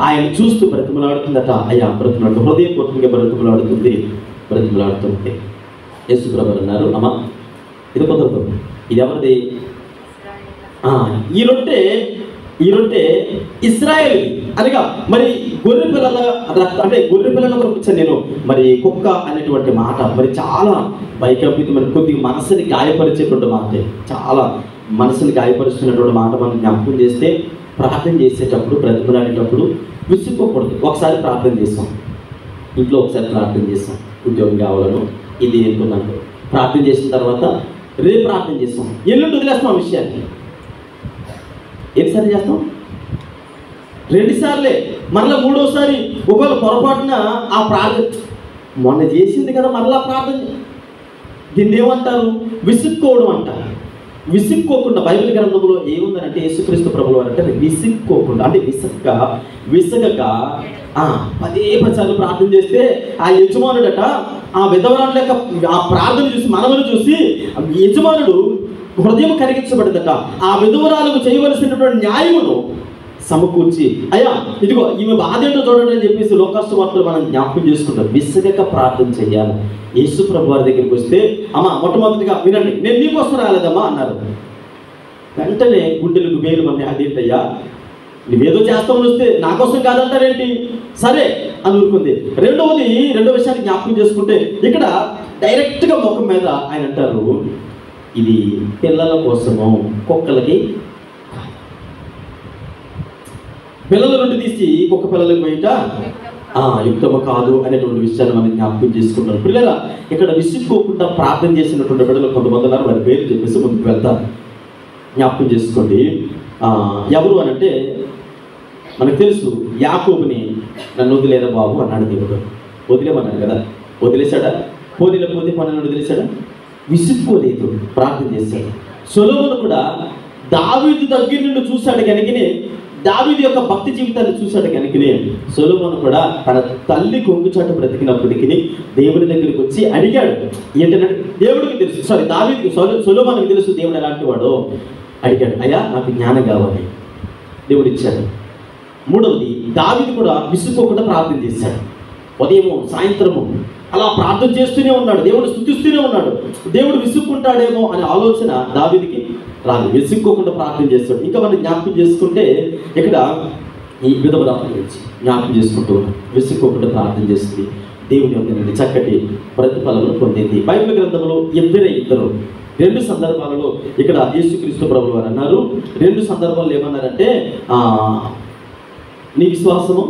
ఆయన చూస్తూ బ్రతిమలాడుతుందట. అయ్యా బ్రతిమలాడుతూ హృదయపూర్వకంగా బ్రతిమలాడుతుంటే యేసు ప్రభువు అన్నారు, అమ్మా ఇది కుదరదు, ఇది ఎవరిది? ఈ రొట్టె ఇశ్రాయేల్ అనగా మరి గొర్రె పిల్లల రక్తం, అంటే గొర్రె పిల్లల కొరకు ఇచ్చాను నేను. మరి కుక్క అనేటువంటి మాట మరి చాలా భయకంపితమైన, కొద్దిగా మనసుని గాయపరిచేటువంటి మాట, చాలా మనసుని గాయపరుస్తున్నటువంటి మాట మనం జ్ఞాపకం చేస్తే, ప్రార్థన చేసేటప్పుడు బ్రతిమలాడేటప్పుడు విసుక్కోకూడదు. ఒకసారి ప్రార్థన చేస్తాం, ఇంట్లో ఒకసారి ప్రార్థన చేస్తాం, ఉద్యోగం కావాలను ఇది ఏంటన్నాను, ప్రార్థన చేసిన తర్వాత రేపు ప్రార్థన చేస్తాం, ఎల్లుండి వదిలేస్తాం ఆ విషయాన్ని. ఎన్నిసార్లు చేస్తాం? 2 సార్లే. మరలా 3వసారి ఒకవేళ పొరపాటున ఆ ప్రార్థన మొన్న చేసింది కదా మరలా ప్రార్థన, దీన్ని ఏమంటారు? విసుక్కోవడం అంటారు. విసుక్కోకుండా, బైబిల్ గ్రంథంలో ఏముందంటే యేసుక్రీస్తు ప్రభువు అంటే విసుక్కోకుండా, అంటే విసగక పదే పచాలు ప్రార్థన చేస్తే ఆ యజమానుడట ఆ విధవరాలు యొక్క ఆ ప్రార్థన చూసి, మనవను చూసి యజమానుడు హృదయం కరిగించబడిందట. ఆ విధవరాలకు చేయవలసినటువంటి న్యాయమును సమకూర్చి, అయ్యా ఇదిగో ఈమె బాధ ఏంటో చూడండి అని చెప్పేసి లోకాసు వార్తలు మనం జ్ఞాపకం చేసుకుంటాం. విసగక ప్రార్థన చెయ్యాలి. యేసు ప్రభు వారి దగ్గరికి వస్తే, అమ్మ మొట్టమొదటిగా వినండి, నేను నీకోసం రాలేదమ్మా అన్నారు. వెంటనే గుండెలకు వేలు మంది, అదేంటయ్యా నువ్వేదో చేస్తామని వస్తే నా కోసం కాదంటారేంటి, సరే అని ఊరుకుంది. రెండో విషయాన్ని జ్ఞాపకం చేసుకుంటే, ఇక్కడ డైరెక్ట్గా ముఖం మీద ఆయన అంటారు, ఇది పిల్లల కోసము, కుక్కలకి పిల్లల నుండి తీసి కుక్క పిల్లలకి బయట యుక్తము కాదు అనేటువంటి విషయాన్ని మనం జ్ఞాపకం చేసుకుంటాం. పిల్లల ఇక్కడ విసుక్కోకుండా ప్రార్థన చేసినటువంటి బిడ్డలు కొంతమంది ఉన్నారు, వారి పేరు చెప్పేసి ముందుకు వెళ్తాం. జ్ఞాపకం చేసుకోండి. ఎవరు అని అంటే మనకు తెలుసు, యాకోబుని నన్ను వదిలేదా బాబు అన్నాడు దేవుడు. వదిలేమన్నాడు కదా, వదిలేశాడా? పోతే పనులను వదిలేశాడా? విసుక్కోలేదు, ప్రార్థన చేశాడు. సొలొమోను కూడా దావీదు దగ్గర నుండి చూశాడు కనుకనే, దావీదు యొక్క భక్తి జీవితాన్ని చూశాడు కనుకనే సొలొమోను కూడా తన తల్లి కొంగుచాటు బ్రతికినప్పటికీ దేవుని దగ్గరికి వచ్చి అడిగాడు. ఏంటంటే దేవుడికి తెలుసు, సొలొమోనుకి తెలుసు దేవుడు ఎలాంటి వాడో. అడిగాడు, అయ్యా నాకు జ్ఞానం కావాలి, దేవుడు ఇచ్చాడు. మూడవది, దావీదు కూడా విసుక్కోకుండా ప్రార్థన చేశాడు. ఉదయము సాయంత్రము అలా ప్రార్థన చేస్తూనే ఉన్నాడు, దేవుడు స్తుతిస్తూనే ఉన్నాడు. దేవుడు విసుక్కుంటాడేమో అనే ఆలోచన దావీదుకి రాదు, విసుక్కోకుండా ప్రార్థన చేస్తాడు. ఇంకా మనం జ్ఞాపకం చేసుకుంటే ఇక్కడ ఈ విధవరాత్రి గురించి జ్ఞాపకం చేసుకుంటూ విసుక్కోకుండా ప్రార్థన చేస్తుంది. దేవుని యొక్క చక్కటి ప్రతిఫలను పొందింది. బైబిల్ గ్రంథంలో ఇద్దరు రెండు సందర్భాలలో ఇక్కడ యేసుక్రీస్తు ప్రభువు వారు అన్నారు. రెండు సందర్భాలు ఏమన్నారంటే నీ విశ్వాసము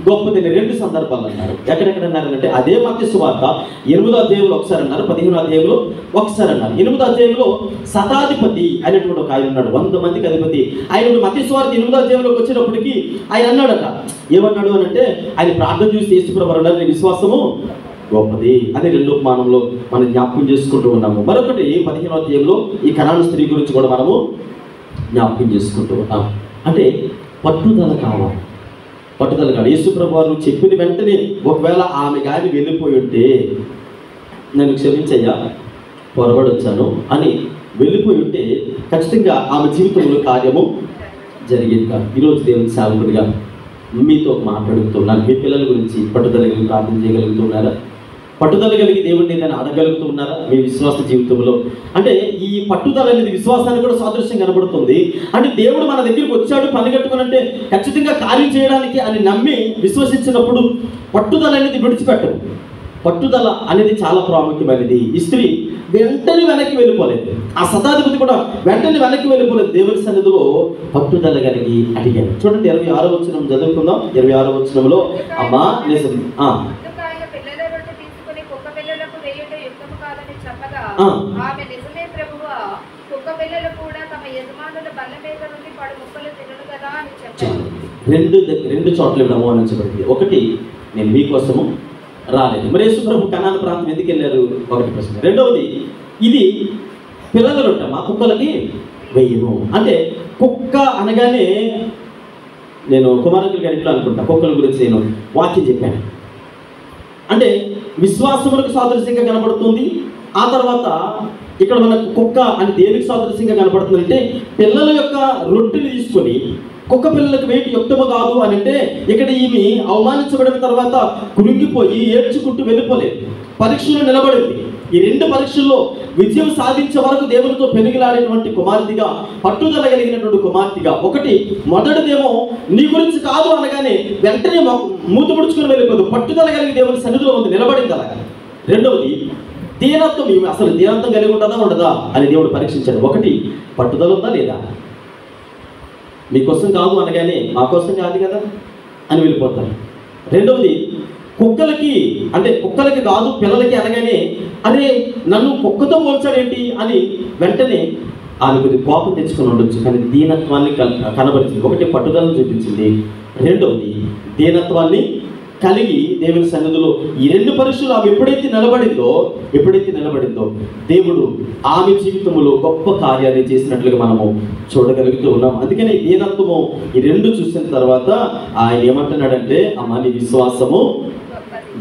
గొప్పదని రెండు సందర్భాలు అన్నారు. ఎక్కడెక్కడ అన్నారంటే అదే మత్తయి సువార్త 8వ అధ్యాయంలో ఒకసారి అన్నారు, 15వ అధ్యాయంలో ఒకసారి అన్నారు. 8వ అధ్యాయంలో శతాధిపతి అయినటువంటి ఒక ఆయన ఉన్నాడు, 100 మందికి అధిపతి. ఆయన మత్తయి సువార్త 8వ అధ్యాయంలోకి వచ్చినప్పటికీ ఆయన అన్నాడట, ఏమన్నాడు అని అంటే, ఆయన ప్రార్థన చూసి యేసు ప్రభువు అన్నారు, నీ విశ్వాసము గొప్పది అని రెండో ఉపమానంలో మనం జ్ఞాపకం చేసుకుంటూ ఉన్నాము. మరొకటి 15వ అధ్యాయంలో ఈ కనాను స్త్రీ గురించి కూడా మనము జ్ఞాపకం చేసుకుంటూ ఉన్నాము. అంటే పట్టుదల కావాలి. యేసు ప్రభువు వారు చెప్పిన వెంటనే ఒకవేళ ఆమె గాని వెళ్ళిపోయి ఉంటే, నేను క్షమించయ్యా పొరబడి వచ్చాను అని వెళ్ళిపోయి ఉంటే ఖచ్చితంగా ఆమె జీవితంలో కార్యము జరిగేది కాదు. ఈరోజు దేవుని సేవకుడిగా మీతో మాట్లాడుతున్నాను. మీ పిల్లల గురించి పట్టుదల కలిగి ప్రార్థన చేయగలుగుతున్నారా? పట్టుదల కలిగి దేవుడిని ఏదైనా అడగలుగుతున్నారా మీ విశ్వాస జీవితంలో? అంటే ఈ పట్టుదల అనేది విశ్వాసానికి కూడా సాదృశ్యం కనబడుతుంది. అంటే దేవుడు మన దగ్గరికి వచ్చాడు పని కట్టుకునంటే ఖచ్చితంగా కార్యం చేయడానికి అని నమ్మి విశ్వసించినప్పుడు పట్టుదల అనేది విడిచిపెట్టదు. పట్టుదల అనేది చాలా ప్రాముఖ్యమైనది. ఈ స్త్రీ వెంటనే వెనక్కి వెళ్ళిపోలేదు, ఆ శతాధిపతి కూడా వెంటనే వెనక్కి వెళ్ళిపోలేదు. దేవుని సన్నిధిలో పట్టుదల కలిగి అడిగాడు. చూడండి 26వ వచనం చదువుకుందాం. 26వ వచనంలో అమ్మా నిజం ఆమె నిజమే ప్రభువా, కుక్క పిల్లలు కూడా తమ యజమానుల బల్ల మీద నుండి పడు ముక్కలు తినను కదా అని చెప్పారు. రెండు చోట్ల అవమానించబడింది. ఒకటి, నేను మీకోసము రాలేదు. మరి యేసు ప్రభు కనాను ప్రాంతం ఎందుకు వెళ్ళారు? ఒకటి ప్రశ్న. రెండవది, ఇది పిల్లలు మా కుక్కలకి వెయ్యము. అంటే కుక్క అనగానే నేను కుమారకుల గారిలో అనుకుంటా, కుక్కల గురించి నేను వాక్యం చెప్పాను. అంటే విశ్వాసములకు సాదృశ్యంగా కనబడుతుంది. ఆ తర్వాత ఇక్కడ మనకు కుక్క అని దేనికి సాదృశ్యంగా కనబడుతుందంటే, పిల్లల యొక్క రొట్టెని తీసుకొని కుక్క పిల్లలకు వేటి యుక్తము కాదు అని అంటే, ఇక్కడ ఈమె అవమానించబడిన తర్వాత కురింగిపోయి ఏడ్చుకుంటూ వెళ్ళిపోలేదు, పరీక్షలో నిలబడింది. ఈ రెండు పరీక్షల్లో విజయం సాధించే వరకు దేవునితో పెనుగులాడేటువంటి కుమార్తెగా, పట్టుదల కలిగినటువంటి కుమార్తెగా. ఒకటి, మొదటిదేమో నీ గురించి కాదు అనగానే వెంటనే మూత ముడుచుకుని వెళ్ళిపోదు, పట్టుదల కలిగి దేవుని సన్నిధిలో ఉంది, నిలబడింది అలాగా. రెండవది, దీనత్వం. ఈమె అసలు దీనత్వం కలిగి ఉండదా అని దేవుడు పరీక్షించాడు. ఒకటి, పట్టుదల ఉందా లేదా? మీకోసం కాదు అనగానే మా కోసం కాదు కదా అని వెళ్ళిపోతారు. రెండవది, కుక్కలకి కాదు పిల్లలకి అనగానే అరే నన్ను కుక్కతో పోల్చాడేంటి అని వెంటనే ఆమె కొద్ది కోపం తెచ్చుకొని ఉండొచ్చు, కానీ దీనత్వాన్ని కనబరిచింది. ఒకటి, పట్టుదలను చూపించింది. రెండవది, దీనత్వాన్ని కలిగి దేవుని సన్నిధిలో ఈ 2 పరీక్షలు ఆమె ఎప్పుడైతే నిలబడిందో దేవుడు ఆమె జీవితంలో గొప్ప కార్యాన్ని చేసినట్లుగా మనము చూడగలుగుతూ ఉన్నాం. అందుకని దీనత్వము ఈ 2 చూసిన తర్వాత ఆయన ఏమంటున్నాడంటే, అమ్మ నీ విశ్వాసము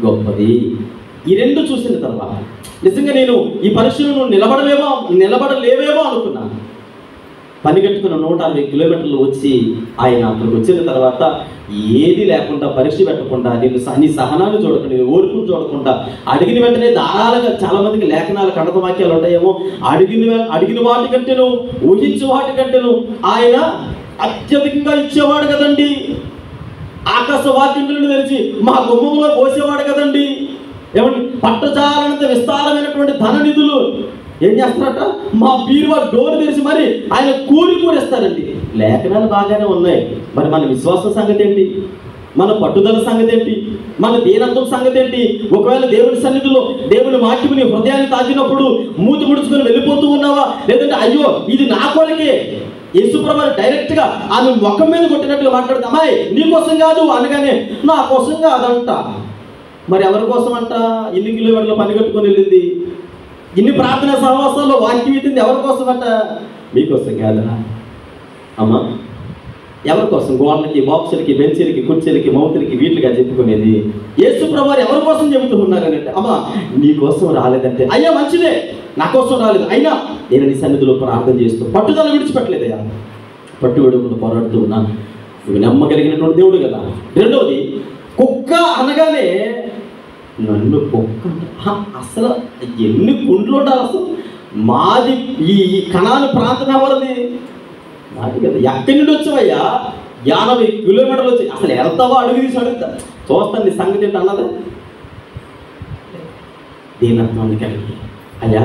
గొప్పది. ఈ 2 చూసిన తర్వాత నిజంగా నేను ఈ పరీక్షలు నువ్వు నిలబడలేవేమో అనుకున్నాను. పని కట్టుకున్న 160 కిలోమీటర్లు వచ్చి ఆయన అక్కడికి వచ్చిన తర్వాత ఏది లేకుండా పరీక్ష పెట్టకుండా నీ సహనాన్ని చూడకుండా, నీ ఓర్పును చూడకుండా, అడిగిన వెంటనే ధారాళంగా చాలా మందికి లేఖనాలు కడత వాక్యాలు ఉంటాయేమో, అడిగిన వాటికంటేను ఊహించే వాటికంటేను ఆయన అత్యధికంగా ఇచ్చేవాడు కదండి. ఆకాశ వాక్యములను తెరిచి మా గుమ్మంలో పోసేవాడు కదండి. ఏమండి, పట్టజాలనంత విస్తారమైనటువంటి ధన నిధులు ఏం చేస్తారట, మా బీరువా డోర్ తెరిచి మరి ఆయన కూరిస్తారండి. లేఖనాలు బాగానే ఉన్నాయి. మరి మన విశ్వాసం సంగతి ఏంటి? మన పట్టుదల సంగతి ఏంటి? మన దీనత్వం సంగతి ఏంటి? ఒకవేళ దేవుని సన్నిధిలో దేవుని వాక్యము నీ హృదయాన్ని తాకినప్పుడు మూతి ముడుచుకొని వెళ్ళిపోతూ ఉన్నావా? లేదంటే అయ్యో ఇది నా కొరకే, యేసుప్రభు డైరెక్ట్గా ఆమె ముఖం మీద కొట్టినట్టుగా మాట్లాడుతా, అమ్మాయి నీ కోసం కాదు అనగానే నా కోసం కాదంట. మరి ఎవరి కోసం అంట? 2 కిలోమీటర్ల పని కట్టుకొని వెళ్ళింది, ఇన్ని ప్రార్థనా సహవాసాల్లో వాక్యం ఇచ్చింది ఎవరి కోసం అంట? మీకోసం కాదా అమ్మా? ఎవరి కోసం? గోడలకి, బాక్సులకి, బెంచీలకి, కుర్చీలకి, మౌతులకి, వీటిగా చెప్పుకునేది. యేసుప్రభు ఎవరి కోసం చెబుతూ ఉన్నారనంటే, అమ్మా నీ కోసం రాలేదంటే, అయ్యా మంచిదే నా కోసం రాలేదు, అయినా నేను నీ సన్నిధిలో ప్రార్థన చేస్తూ పట్టుదల విడిచిపెట్టలేదయ్యా, పట్టుబడుకుంటూ పోరాడుతూ ఉన్నాను. నువ్వు నమ్మగలిగినటువంటి దేవుడు కదా. రెండవది, కుక్క అనగానే నన్ను కుక్క అసలు ఎన్ని కుండ్లు ఉండాలి అసలు? మాది ఈ కనాను ప్రాంతం ఎవరిది? మాది కదా. ఎక్కడి నుండి వచ్చావయ్యా? 50 కిలోమీటర్లు వచ్చి అసలు వెళ్తావా? అడుగు తీసి అడుగుతా, చూస్తాను నీ సంగతి ఏంటి అన్నది. దీనత్వాన్ని కలిగి, అయ్యా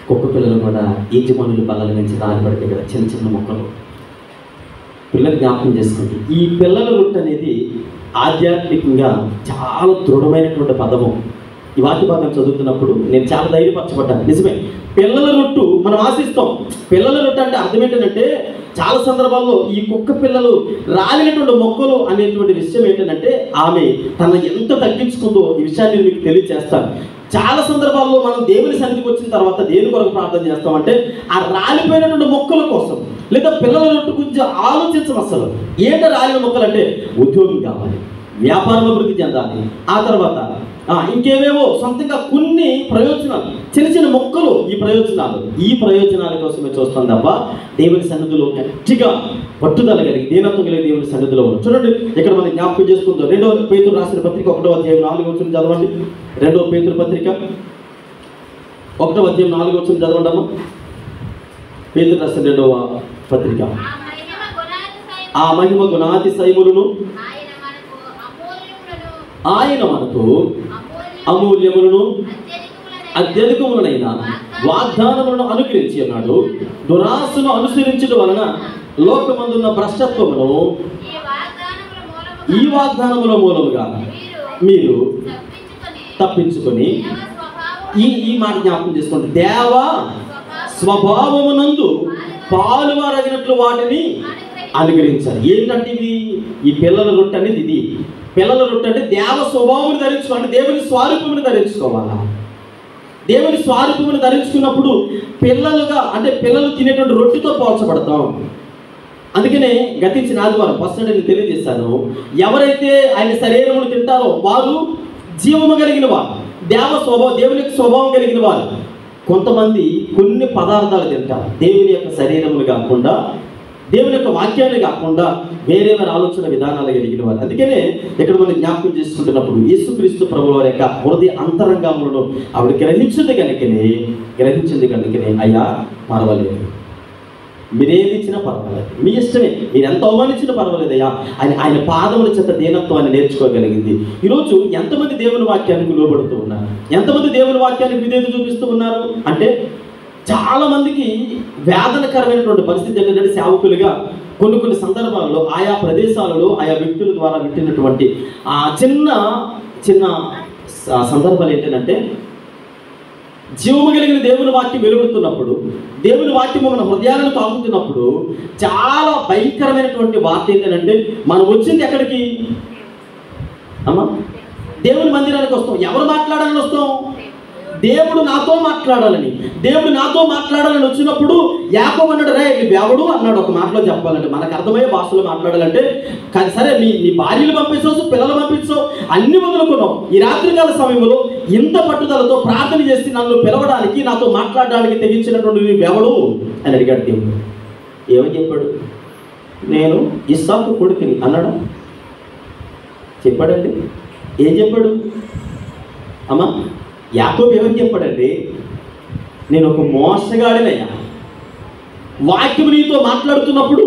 కుక్క పిల్లలు కూడా యజమానులు బల్లల నుంచి రాలిపడతాయి కదా, చిన్న చిన్న మొక్కలు. పిల్లలు జ్ఞాపకం చేసుకుంటే ఈ పిల్లల రొట్టె అనేది ఆధ్యాత్మికంగా చాలా దృఢమైనటువంటి పదము. ఈ వాక్య భాగం చదువుతున్నప్పుడు నేను చాలా ధైర్యపరచబడ్డాను. నిజమే, పిల్లల రొట్టు మనం ఆశిస్తాం. పిల్లల రొట్టె అంటే అర్థం ఏంటంటే, చాలా సందర్భాల్లో ఈ కుక్క పిల్లలు రాలినటువంటి మొక్కలు అనేటువంటి విషయం ఏంటంటే, ఆమె తన ఎంత తగ్గించుకుందో ఈ విషయాన్ని నేను మీకు తెలియజేస్తాను. చాలా సందర్భాల్లో మనం దేవుని సన్నిధికి వచ్చిన తర్వాత దేని కొరకు ప్రార్థన చేస్తామంటే, ఆ రాలిపోయినటువంటి మొక్కల కోసం, లేదా పిల్లల రొట్టు గురించి ఆలోచించం. అసలు ఏంటో రాలిన మొక్కలు అంటే, ఉద్యోగం కావాలి, వ్యాపారం అభివృద్ధి చెందాలి, ఆ తర్వాత ఇంకేవేవో సొంతంగా కొన్ని ప్రయోజనాలు, చిన్న చిన్న మొక్కలు. ఈ ప్రయోజనాల కోసమే చూస్తాం తప్ప దేవుని సన్నిధిలో గట్టిగా పట్టుదల కలిగి దీనత్వం కలిగి దేవుని సన్నిధిలో ఉన్నాం. చూడండి, ఇక్కడ మనం జ్ఞాపకం చేసుకుందాం. 2వ పేతురు రాసిన పత్రిక 1వ అధ్యాయం 4వ వచనం చదవండి. 2వ పేతురు పత్రిక 1వ అధ్యాయం 4వ వచనం చదవండమ్మా. పేతురు రాసిన 2వ పత్రిక. ఆ మహిమ గుణాతిశయములను ఆయన మనకు అమూల్యములను అత్యధికములనైన వాగ్దానములను అనుగ్రహించి ఉన్నాడు. దురాశను అనుసరించడం వలన లోకమందున్న భ్రష్టత్వమును ఈ వాగ్దానముల మూలముగా మీరు తప్పించుకొని, ఈ మాట జ్ఞాపకం చేసుకోండి, దేవ స్వభావమునందు పాలువారగినట్లు వాటిని అనుగ్రహించాలి. ఏంటంటే ఇవి? ఈ పిల్లల రొట్టె అనేది ఇది. పిల్లల రొట్టె అంటే దేవ స్వభావమును ధరించుకోవాలి, దేవుని స్వరూపమును ధరించుకోవాలా. దేవుని స్వరూపమును ధరించుకున్నప్పుడు పిల్లలుగా అంటే పిల్లలు తినేటువంటి రొట్టెతో పోల్చబడతాం. అందుకనే గతించిన ఆదివారం ఫస్ట్ నేను తెలియజేశాను, ఎవరైతే ఆయన శరీరమును తింటారో వారు జీవము కలిగిన వారు, దేవుని యొక్క స్వభావం కలిగిన వారు. కొంతమంది కొన్ని పదార్థాలు తింటారు, దేవుని యొక్క శరీరములు కాకుండా, దేవుని యొక్క వాక్యాన్ని కాకుండా వేరే ఆలోచన విధానాలు కలిగిన వారు. అందుకనే ఇక్కడ మనం జ్ఞాపకం చేసుకుంటున్నప్పుడు యేసుక్రీస్తు ప్రభువు వారి యొక్క హృదయ అంతరంగములను ఆవిడ గ్రహించింది కనుకనే అయ్యా పర్వాలేదు, మీరేది ఇచ్చినా పర్వాలేదు, మీ ఇష్టమే, మీరు ఎంత అవమానించినా పర్వాలేదయ్యా అని ఆయన పాదముల చేత దీనత్వాన్ని నేర్చుకోగలిగింది. ఈరోజు ఎంతమంది దేవుని వాక్యానికి లోబడుతూ ఉన్నారు? ఎంతమంది దేవుని వాక్యానికి విధేయత చూపిస్తూ ఉన్నారు? అంటే చాలా మందికి వేదనకరమైనటువంటి పరిస్థితి ఏంటంటే, సేవకులుగా కొన్ని సందర్భాల్లో ఆయా ప్రదేశాలలో ఆయా వ్యక్తుల ద్వారా పెట్టినటువంటి చిన్న చిన్న సందర్భాలు ఏంటంటే, జీవము కలిగిన దేవుని వాక్యం వెలువడుతున్నప్పుడు, దేవుని వాక్యం మన హృదయాలను తాకుతున్నప్పుడు చాలా భయంకరమైనటువంటి వార్త ఏంటంటే, మనం వచ్చింది ఎక్కడికి? అమ్మా దేవుని మందిరానికి వస్తాం. ఎవరు మాట్లాడాలని వస్తాం? దేవుడు నాతో మాట్లాడాలని. దేవుడు నాతో మాట్లాడాలని వచ్చినప్పుడు యాకోబు అన్నాడు, రే ఎవడు అన్నాడు. ఒక మాటలో చెప్పాలంటే మనకు అర్థమయ్యే భాషలో మాట్లాడాలంటే, సరే నీ భార్యలు పంపించవచ్చు, పిల్లలు పంపించవు, అన్ని వదులుకున్నావు. ఈ రాత్రికాల సమయంలో ఇంత పట్టుదలతో ప్రార్థన చేసి నన్ను పిలవడానికి, నాతో మాట్లాడడానికి తెగించినటువంటి ఎవడు అని అడిగాడు దేవుడు. ఏమని చెప్పాడు? నేను ఇస్సాకు కొడుకుని అన్నాడు. చెప్పాడండి. ఏం చెప్పాడు అమ్మా? యాకోబు ఏమని చెప్పాడండి? నేను ఒక మోసగాడినయ్యా. వాక్యం నీతో మాట్లాడుతున్నప్పుడు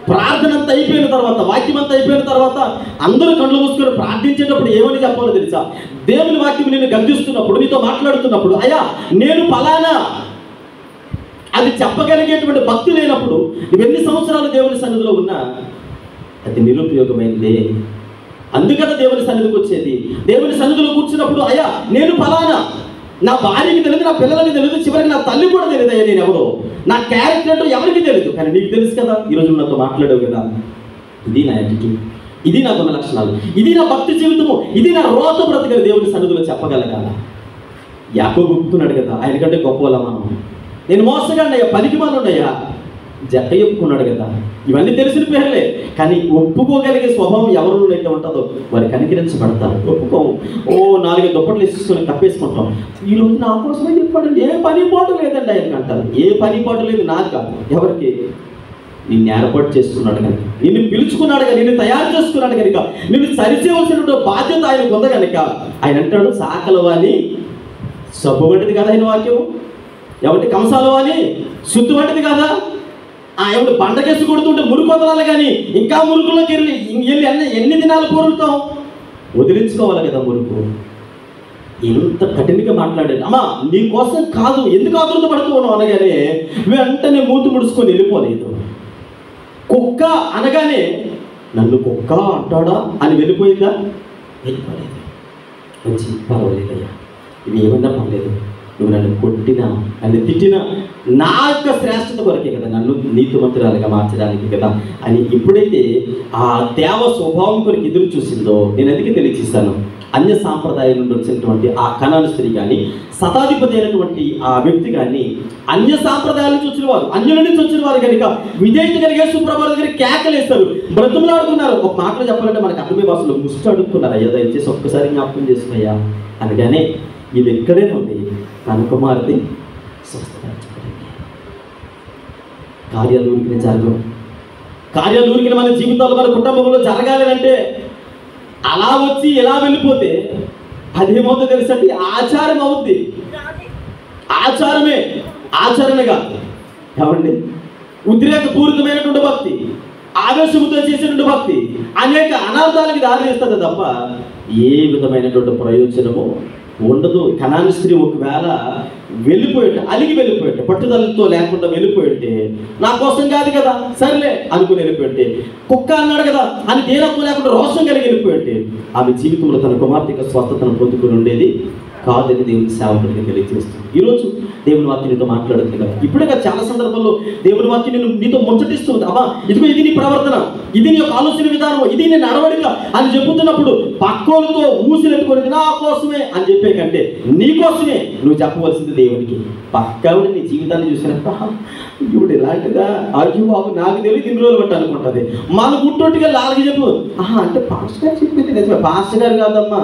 ప్రార్థన అంతా అయిపోయిన తర్వాత, వాక్యం అంతా అయిపోయిన తర్వాత అందరూ కళ్ళు మూసుకొని ప్రార్థించేటప్పుడు ఏమని చెప్పాలో తెలుసా? దేవుని వాక్యం నేను గద్దిస్తున్నప్పుడు, నీతో మాట్లాడుతున్నప్పుడు, అయ్యా నేను ఫలానా అది చెప్పగలిగేటువంటి భక్తి లేనప్పుడు నువ్వు ఎన్ని సంవత్సరాలు దేవుని సన్నిధిలో ఉన్నా అది నిరుపయోగమైందే. అందుకని దేవుని సన్నిధికి వచ్చేది. దేవుని సన్నిధిలో కూర్చున్నప్పుడు, అయ్యా నేను ఫలానా, నా భార్యకి తెలియదు, నా పిల్లలకి తెలియదు, చివరికి నా తల్లి కూడా తెలియదు, అయ్యా నేను ఎవరో, నా క్యారెక్టర్ అంటే ఎవరికి తెలియదు, కానీ నీకు తెలుసు కదా, ఈరోజు నాతో మాట్లాడావు కదా. ఇది నా యాటిట్యూడ్, ఇది నా గుణ లక్షణాలు, ఇది నా భక్తి జీవితము, ఇది నా రోత బ్రతకని దేవుని సన్నిధిలో చెప్పగలగాల. యాకోబు ఒప్పుకున్నాడు కదా, ఆయనకంటే గొప్ప వాళ్ళ మనం. నేను మోసగాడినయ్యా, పనికి మానున్నయ్యా, జక్క ఒప్పుకున్నాడు కదా. ఇవన్నీ తెలిసిన పేర్లే, కానీ ఒప్పుకోగలిగే స్వభావం ఎవరిలోనైతే ఉంటుందో వారు కనికరించబడతారు. ఒప్పుకోము. 4 దుప్పట్లు వేసుకొని కప్పేసుకుంటాం. ఈరోజు నా కోసమే చెప్పాడు, ఏ పని పాటు లేదండి ఆయనకి అంటారు. ఏ పని పాటు లేదు, నాకు కాదు, ఎవరికి? నిన్ను ఏర్పాటు చేసుకున్నాడు కనుక, నిన్ను పిలుచుకున్నాడు కనుక, నిన్ను తయారు చేసుకున్నాడు కనుక, నిన్ను సరిచేయవలసినటువంటి బాధ్యత ఆయనకు ఉంది కనుక ఆయన అంటాడు, సాకలు అని సబ్బు వంటిది కదా ఆయన వాక్యం, ఎవరి కంసాలు అని శుద్ధి వంటిది కదా. ఎవడు బండకేసి కొడుతుంటే మురుకు వదలాలి, కానీ ఇంకా మురుకులోకి వెళ్ళి ఎన్ని దినాలు పూరుతాం? వదిలించుకోవాలి కదా మురుకు. ఎంత కఠినంగా మాట్లాడాడు. అమ్మా నీ కోసం కాదు, ఎందుకు ఆతృత పడుతూ ఉన్నావు అనగానే వెంటనే మూతి ముడుచుకొని వెళ్ళిపోలేదు. కుక్క అనగానే నన్ను కుక్క అంటాడా అని వెళ్ళిపోయిందా? వెళ్ళిపోలేదు. మంచి పర్వాలేదయ్యా, ఇవి ఏమన్నా పర్లేదు, నువ్వు నన్ను కొట్టినా నన్ను తిట్టినా నా యొక్క శ్రేష్టత కొరకే కదా, నన్ను నీతిమంతురాలుగా మార్చడానికి కదా అని ఎప్పుడైతే ఆ దేవ స్వభావం కొరకు ఎదురు చూసిందో, నేను అందుకే తెలియచేస్తాను, అన్య సాంప్రదాయం నుండి వచ్చినటువంటి ఆ కనాను స్త్రీ కానీ, శతాధిపతి అయినటువంటి ఆ వ్యక్తి కానీ అన్య సాంప్రదాయాల నుంచి వచ్చిన వారు, అన్యుల నుంచి వచ్చిన వారు కనుక విధేయత కలిగే సుప్రభాత దగ్గర కేకలేస్తారు, బ్రతుములాడుతున్నారు. ఒక మాటలో చెప్పాలంటే మనకు అర్థమే భాషలో ముష్టి అడుగుతున్నారు, అయ్యా దయచేసి ఒక్కసారి జ్ఞాపకం చేసుకున్నాయా అనగానే ఇది ఎక్కడే ఉంది, తన కుమార్తె స్వస్థపరచబడింది. కార్యాలు ఊరికిన జరగవు. కార్యాలు ఊరికిన మన జీవితాలు, మన కుటుంబంలో జరగాలి అంటే అలా వచ్చి ఎలా వెళ్ళిపోతే అదేమవుతుందో తెలుసండి, ఆచారం అవుద్ది. ఆచారమే ఆచరణగా ఏమండి, ఉద్రేకపూరితమైనటువంటి భక్తి, ఆవేశంతో చేసినటువంటి భక్తి అనేక అనార్థాలకి దారి తీస్తుంది తప్ప ఏ విధమైనటువంటి ప్రయోజనము ఉండదు. కనాను స్త్రీ ఒకవేళ వెళ్ళిపోయింటే, అలిగి వెళ్ళిపోయింటే, పట్టుదలతో లేకుండా వెళ్ళిపోయింటే, నా కోసం కాదు కదా సర్లే అనుకుని వెళ్ళిపోయింటే, కుక్క అన్నాడు కదా అని దేనత్వం లేకుండా రోషం కలిగి వెళ్ళిపోయింటే, ఆమె జీవితంలో తన కుమార్తె స్వస్థతను పొందుకుని ఉండేది కాదని దేవుని సేవకుడికి తెలియజేస్తుంది. ఈరోజు దేవుని వాక్యం నీతో మాట్లాడుతుంది కదా, ఇప్పుడే కదా చాలా సందర్భాల్లో దేవుని వాక్యం నీతో ముచ్చటిస్తుంది. అమ్మా ఇదిగో ఇది నీ ప్రవర్తన, ఇది నీ యొక్క ఆలోచన విధానం, ఇది నీ నడవడిక అని చెబుతున్నప్పుడు పక్కోలతో ఊసినట్టుకునేది నా కోసమే అని చెప్పే కంటే నీ కోసమే నువ్వు చెప్పవలసింది దేవునికి. పక్కవిడ నీ జీవితాన్ని చూసినప్పుడు ఇప్పుడు ఇలాంటిదా, అయ్యో బాబు నాకు తెలియదు ఇన్ని రోజులు బట్టి అనుకుంటుంది. మన గుట్టొట్టుగా లాలకి చెప్పు, అంటే పాస్టర్ గారు చెప్పింది నిజమే. పాస్టర్ గారు కాదమ్మా,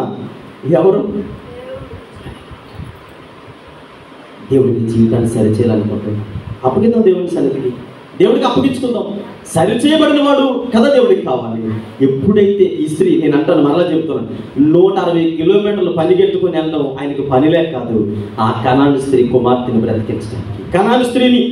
ఎవరు? దేవుడికి జీవితాన్ని సరిచేయాలనుకుంటున్నాం. అప్పగిద్దాం దేవుని సన్నిధికి, దేవుడికి అప్పగించుకుందాం. సరిచేయబడిన వాడు కదా దేవుడికి కావాలి. ఎప్పుడైతే ఈ స్త్రీ, నేను అంటాను మరలా చెప్తున్నాను, 160 కిలోమీటర్లు పనిగెట్టుకుని వెళ్ళడం ఆయనకు పనిలే కాదు, ఆ కనాను స్త్రీ కుమార్తెని బ్రతికించడానికి, కనాను స్త్రీని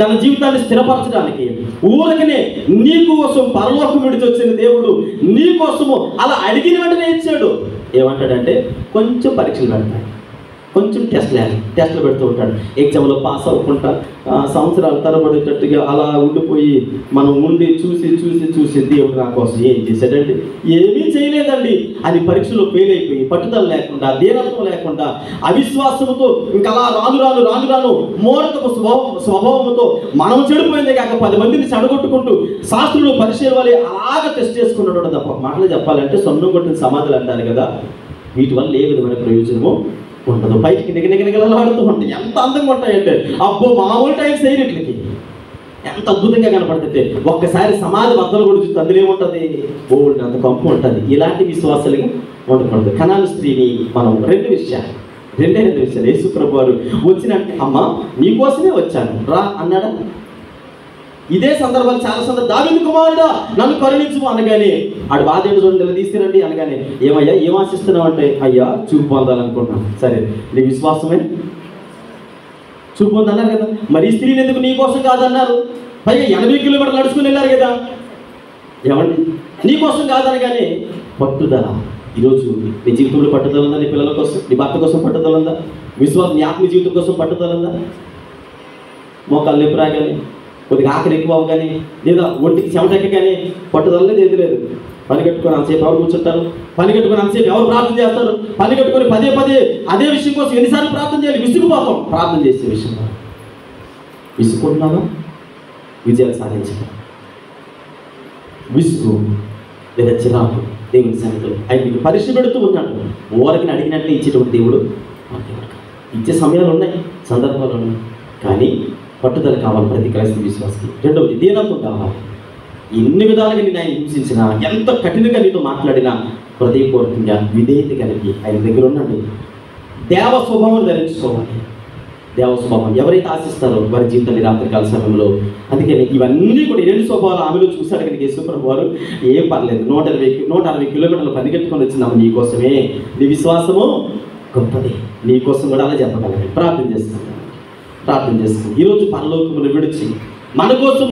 తన జీవితాన్ని స్థిరపరచడానికి, ఊరకనే నీ కోసం పరలోకం విడిచి వచ్చిన దేవుడు నీ కోసము అలా అడిగిన వెంటనే ఇచ్చాడు. ఏమంటాడంటే కొంచెం పరీక్షలు పెడతాడు, కొంచెం టెస్ట్లు పెడుతూ ఉంటాడు. ఎగ్జామ్లో పాస్ అవ్వకుండా సంవత్సరాలు తరబడేటట్టుగా అలా ఉండిపోయి మనం ఉండి చూసి దేవుడు నా కోసం ఏం చేశాడండి? ఏమీ చేయలేదండి అని పరీక్షలో ఫెయిల్ అయిపోయి పట్టుదల లేకుండా, దీనత్వం లేకుండా, అవిశ్వాసంతో ఇంకా అలా రాను మూర్ఖపు స్వభావంతో మనం చెడిపోయిందే కాక 10 మందిని చెడగొట్టుకుంటూ శాస్త్రులు పరిచయం వల్ల అలాగ టెస్ట్ చేసుకున్నాడు తప్ప. మాటలు చెప్పాలంటే సొన్నం కొట్టిన సమాధులు అంటారు కదా, వీటి వల్ల ఏ విధమైన ప్రయోజనము ఉండదు. బయటికి నిగనిగలాడుతూ ఉంటాయి. ఎంత అందంగా ఉంటాయంటే అబ్బో మామూలు టైం చేయనట్లకి ఎంత అద్భుతంగా కనపడుతుంటే ఒక్కసారి సమాధి బద్దలు కూడా చూస్తే అందులో ఏముంటుంది? బోల్డ్ అంత కంపు ఉంటుంది. ఇలాంటి విశ్వాసాలుగా ఉండకూడదు. కనాను స్త్రీని మనం రెండు విషయాలు యేసు ప్రభు వారు వచ్చినంటే అమ్మ నీకోసమే వచ్చాను రా అన్నాడా? ఇదే సందర్భాలు చాలా సందర్భం దావీదు కుమారుడా నన్ను కరుణించు అనగానే ఆడు బాధేడు చూడండి తీసుకురండి అనగానే ఏమయ్యా ఏం ఆశిస్తున్నావు అంటే అయ్యా చూపు పొందాలనుకుంటున్నాను. సరే నీ విశ్వాసమే చూపు పొందన్నారు కదా, మరి స్త్రీని ఎందుకు నీ కోసం కాదన్నారు? పైగా 80 కిలోమీటర్లు నడుచుకుని వెళ్ళారు కదా. ఏమండి నీ కోసం కాదనగానే పట్టుదల. ఈరోజు నీ జీవితంలో పట్టుదల ఉందా? నీ పిల్లల కోసం, నీ భర్త కోసం పట్టుదల ఉందా? విశ్వాసం, నీ ఆత్మ జీవితం కోసం పట్టుదల ఉందా? మోకాలు నొప్పి రాగానే, కొద్దిగా ఆకలి ఎక్కువ అవ్వగానే, లేదా ఒంటికి చెమటెక్కగానే పట్టుదల లేదు, ఏది లేదు. పని కట్టుకొని అంతసేపు ఎవరు కూర్చుంటారు? పని కట్టుకొని అంతసేపు ఎవరు ప్రార్థన చేస్తారు? పని కట్టుకొని పదే అదే విషయం కోసం ఎన్నిసార్లు ప్రార్థన చేయాలి? విసుగుపోతాం ప్రార్థన చేసే విషయం. విసుకుంటున్నావా? విజయాలు సాధించడం విసుగు లేదా చిరాకు దేవుని సన్నిధిలో ఆయన మీకు పరీక్ష పెడుతూ ఉన్నాడు. ఊరకిని అడిగినట్లే ఇచ్చేటువంటి దేవుడు ఇచ్చే సమయాలు ఉన్నాయి, సందర్భాలు ఉన్నాయి. కానీ పట్టుదల కావాలి ప్రతి క్రైస్తవ విశ్వాసకి. రెండవది దీనత్వం కావాలి. ఎన్ని విధాలుగా నేను ఆయన హింసించినా, ఎంత కఠినంగా నీతో మాట్లాడినా హృదయపూర్వకంగా విధేయత కలిగి ఆయన దగ్గర ఉండండి. దేవ స్వభావం ధరించుకోవాలి. దేవ స్వభావం ఎవరైతే ఆశిస్తారో వారి జీవితాన్ని రాత్రికాల సమయంలో. అందుకని ఇవన్నీ కూడా 2 స్వభావాలు ఆమెలో చూశాడు కనుక యేసుప్రభు వారు ఏం పర్లేదు 160 కిలోమీటర్లు పరిగెట్టుకొని వచ్చినాము నీకోసమే, నీ విశ్వాసము గొప్పది, నీకోసం కూడా అలా చెప్పగలగాలి. ప్రార్థన చేస్తాను. ఈరోజు పరలోకమును విడిచి మన కోసం